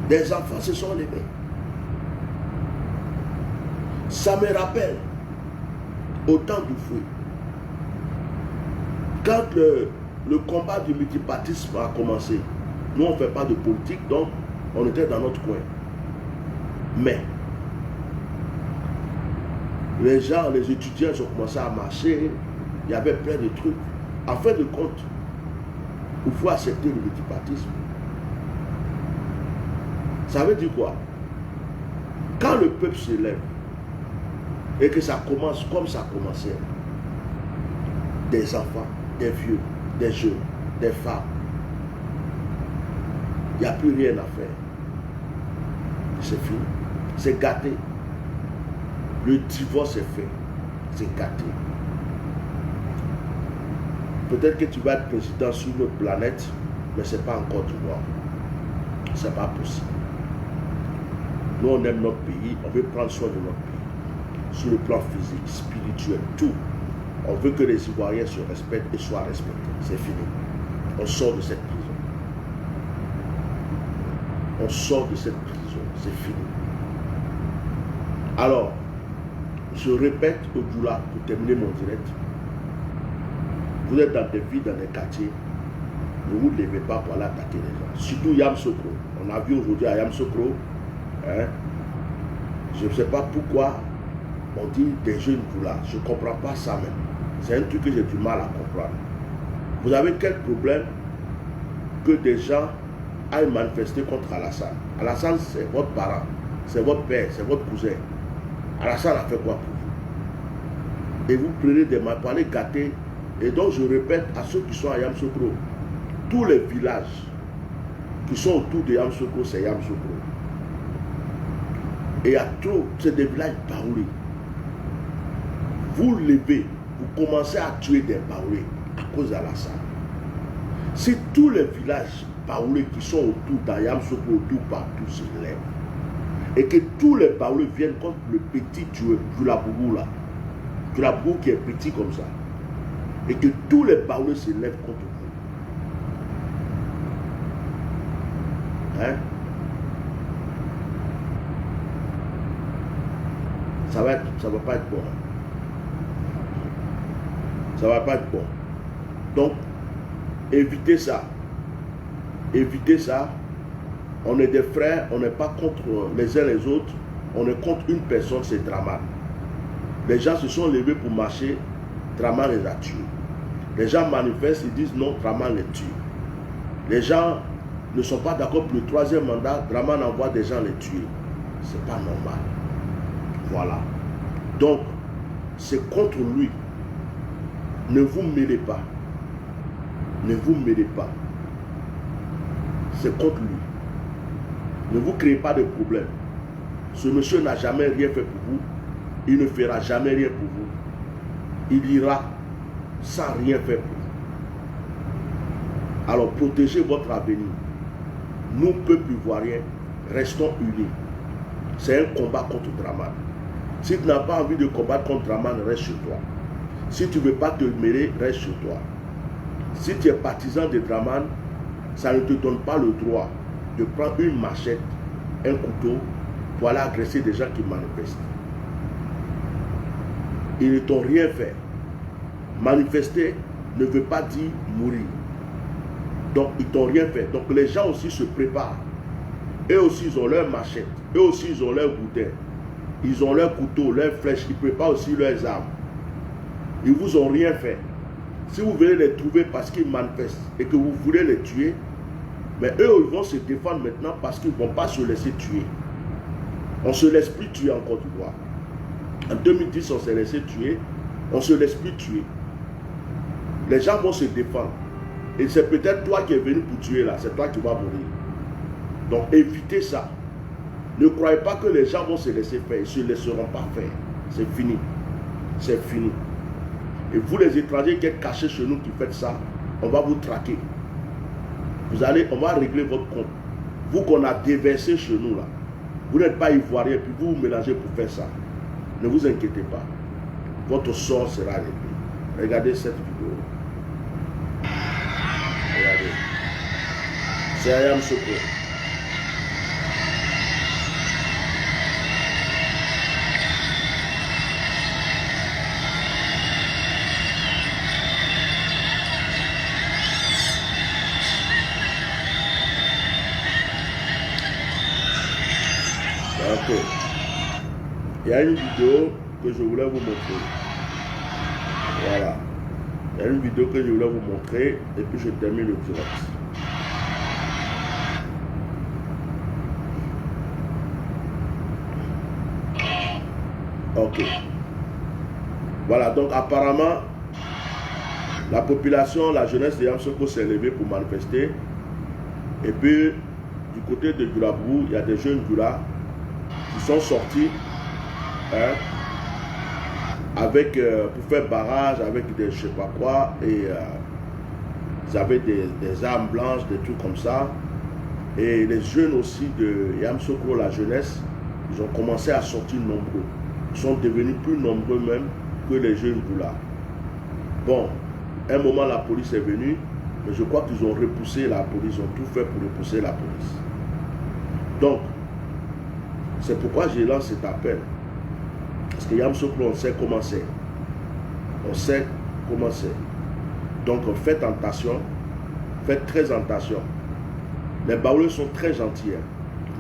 Des enfants se sont levés. Ça me rappelle au temps du fouet. Quand le combat du multipartisme a commencé, nous on ne fait pas de politique, donc on était dans notre coin. Mais les gens, les étudiants ont commencé à marcher. Il y avait plein de trucs. En fin de compte, il faut accepter le multipartisme. Ça veut dire quoi? Quand le peuple se lève et que ça commence comme ça commençait, des enfants, des vieux, des jeunes, des femmes, il n'y a plus rien à faire. C'est fini. C'est gâté. Le divorce est fait. C'est gâté. Peut-être que tu vas être président sur notre planète, mais ce n'est pas encore du noir. Ce n'est pas possible. Nous, on aime notre pays, on veut prendre soin de notre pays. Sur le plan physique, spirituel, tout. On veut que les Ivoiriens se respectent et soient respectés. C'est fini. On sort de cette prison. On sort de cette prison. C'est fini. Alors, Je répète au Djoula pour terminer mon direct. Vous êtes dans des villes, dans des quartiers. Ne vous levez pas pour aller attaquer les gens. Surtout Yamoussoukro. On a vu aujourd'hui à Yamoussoukro. Hein, je ne sais pas pourquoi on dit des jeunes Djoula. Je ne comprends pas ça même. C'est un truc que j'ai du mal à comprendre. Vous avez quel problème que des gens aillent manifester contre Alassane? Alassane, c'est votre parent, c'est votre père, c'est votre cousin. Alassane a fait quoi pour vous? Et vous prenez des mains pour aller gâter. Et donc je répète à ceux qui sont à Yamoussoukro, tous les villages qui sont autour de Yamoussoukro, c'est Yamoussoukro. Et à trop, c'est des villages baoulés. Vous levez, vous commencez à tuer des baoulés à cause d'Alassane. Si tous les villages baoulés qui sont autour dans Yamoussoukro, autour partout se lèvent, et que tous les baoulés viennent contre le petit Djoulabougou là, Djoulabougou qui est petit comme ça, et que tous les baoulés se lèvent contre vous. Hein? Ça va pas être bon. Ça va pas être bon. Donc, évitez ça. Évitez ça. On est des frères, on n'est pas contre les uns les autres. On est contre une personne, c'est Draman. Les gens se sont levés pour marcher, Draman les a tués. Les gens manifestent, ils disent non, Draman les tue. Les gens ne sont pas d'accord pour le troisième mandat, Draman envoie des gens les tuer. C'est pas normal. Voilà. Donc, c'est contre lui. Ne vous mêlez pas. Ne vous mêlez pas. C'est contre lui. Ne vous créez pas de problème. Ce monsieur n'a jamais rien fait pour vous. Il ne fera jamais rien pour vous. Il ira sans rien faire pour vous. Alors protégez votre avenir. Nous, peuple ivoirien, restons unis. C'est un combat contre Draman. Si tu n'as pas envie de combattre contre Draman, reste chez toi. Si tu ne veux pas te mêler, reste chez toi. Si tu es partisan de Draman, ça ne te donne pas le droit de prendre une machette, un couteau, pour aller agresser des gens qui manifestent. Ils ne t'ont rien fait. Manifester ne veut pas dire mourir. Donc, ils ne t'ont rien fait. Donc, les gens aussi se préparent. Eux aussi, ils ont leur machette. Eux aussi, ils ont leur boudin. Ils ont leur couteau, leurs flèches. Ils préparent aussi leurs armes. Ils ne vous ont rien fait. Si vous venez les trouver parce qu'ils manifestent et que vous voulez les tuer, mais eux, ils vont se défendre maintenant parce qu'ils ne vont pas se laisser tuer. On ne se laisse plus tuer en Côte d'Ivoire. En 2010, on s'est laissé tuer. On ne se laisse plus tuer. Les gens vont se défendre. Et c'est peut-être toi qui es venu pour tuer là. C'est toi qui vas mourir. Donc évitez ça. Ne croyez pas que les gens vont se laisser faire. Ils ne se laisseront pas faire. C'est fini. C'est fini. Et vous les étrangers qui êtes cachés chez nous qui faites ça, on va vous traquer. On va régler votre compte. Vous qu'on a déversé chez nous là. Vous n'êtes pas ivoirien, puis vous vous mélangez pour faire ça. Ne vous inquiétez pas. Votre sort sera réglé. Regardez cette vidéo. Regardez. C'est Ayam Soko. Ok. Il y a une vidéo que je voulais vous montrer. Voilà. Il y a une vidéo que je voulais vous montrer et puis je termine le direct. Ok. Voilà, donc apparemment, la population, la jeunesse de Yamoussoukro s'est levée pour manifester. Et puis, du côté de Djoulabougou, il y a des jeunes Djoula qui sont sortis avec, pour faire barrage avec des je sais pas quoi, et ils avaient des armes blanches, des trucs comme ça. Et les jeunes aussi de Yamoussoukro, la jeunesse, ils ont commencé à sortir nombreux. Ils sont devenus plus nombreux même que les jeunes Djoula. Bon, à un moment la police est venue, mais je crois qu'ils ont repoussé la police, ils ont tout fait pour repousser la police. Donc, c'est pourquoi j'ai lancé cet appel Parce que Yamoussoukro, on sait comment c'est. On sait comment c'est. Donc faites attention. Faites très attention. Les Baoulés sont très gentils. Hein.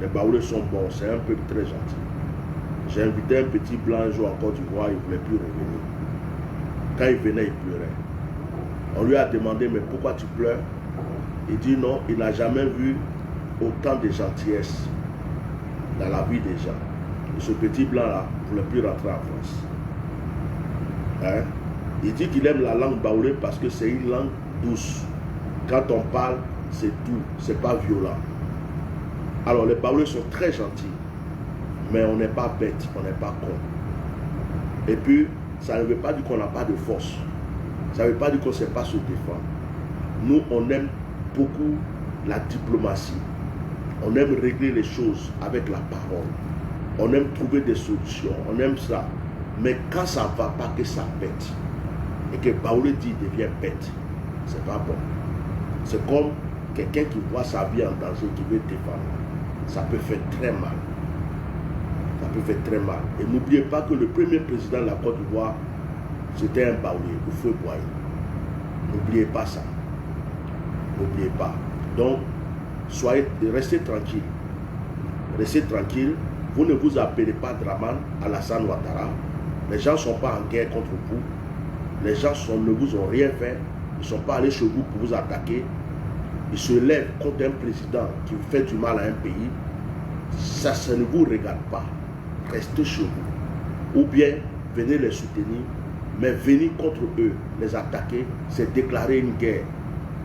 Les Baoulés sont bons. C'est un peuple très gentil. J'ai invité un petit blanc un jour en Côte d'Ivoire. Il ne voulait plus revenir. Quand il venait, il pleurait. On lui a demandé, mais pourquoi tu pleures? Il dit non, il n'a jamais vu autant de gentillesse dans la vie des gens. Et ce petit blanc-là ne voulait plus rentrer en France. Hein? Il dit qu'il aime la langue baoulée parce que c'est une langue douce. Quand on parle, c'est doux, c'est pas violent. Alors les baoulés sont très gentils, mais on n'est pas bête, on n'est pas con. Et puis, ça ne veut pas dire qu'on n'a pas de force. Ça ne veut pas dire qu'on ne sait pas se défendre. Nous, on aime beaucoup la diplomatie. On aime régler les choses avec la parole. On aime trouver des solutions. On aime ça. Mais quand ça ne va pas, que ça pète. Et que Baoulé dit devient bête. C'est pas bon. C'est comme quelqu'un qui voit sa vie en danger, qui veut défendre. Ça peut faire très mal. Ça peut faire très mal. Et n'oubliez pas que le premier président de la Côte d'Ivoire, c'était un Baoulé, Houphouët-Boigny. N'oubliez pas ça. N'oubliez pas. Donc, restez tranquille. Restez tranquille. Vous ne vous appelez pas Dramane Alassane Ouattara. Les gens ne sont pas en guerre contre vous. Les gens ne vous ont rien fait. Ils ne sont pas allés chez vous pour vous attaquer. Ils se lèvent contre un président qui fait du mal à un pays. Ça ne vous regarde pas. Restez chez vous. Ou bien, venez les soutenir. Mais venir contre eux, les attaquer, c'est déclarer une guerre.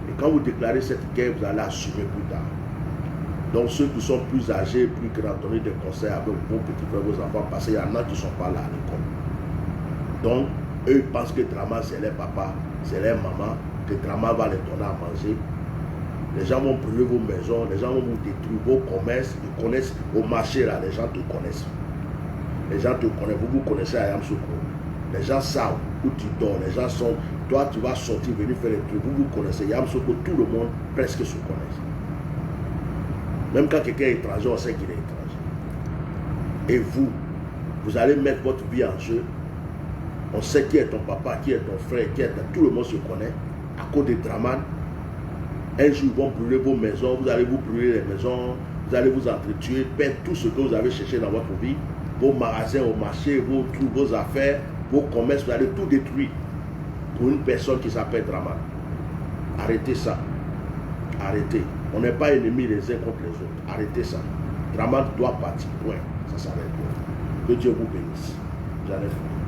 Et quand vous déclarez cette guerre, vous allez assumer plus tard. Donc ceux qui sont plus âgés, plus grands, donnez des conseils avec vos petits frères, vos enfants, parce qu'il y en a qui ne sont pas là à l'école. Donc, eux ils pensent que Dramane c'est leur papa, c'est leur maman, que Dramane va les donner à manger. Les gens vont brûler vos maisons, les gens vont vous détruire vos commerces, ils connaissent au marché là, les gens te connaissent. Les gens te connaissent, vous connaissez à Yamoussoukro. Les gens savent où tu dors, les gens sont, toi tu vas sortir, venir faire les trucs, vous connaissez, Yamoussoukro, tout le monde presque se connaît. Même quand quelqu'un est étranger, on sait qu'il est étranger. Et vous allez mettre votre vie en jeu. On sait qui est ton papa, qui est ton frère, qui est tout le monde se connaît. À cause de Dramane, un jour ils vont brûler vos maisons, vous allez vous brûler les maisons, vous allez vous entretuer, perdre tout ce que vous avez cherché dans votre vie, vos magasins au marché, vos affaires, vos commerces, vous allez tout détruire pour une personne qui s'appelle Dramane. Arrêtez ça. Arrêtez. On n'est pas ennemis les uns contre les autres. Arrêtez ça. Dramane doit partir. Point. Ça s'arrête. Que Dieu vous bénisse. J'en ai fini.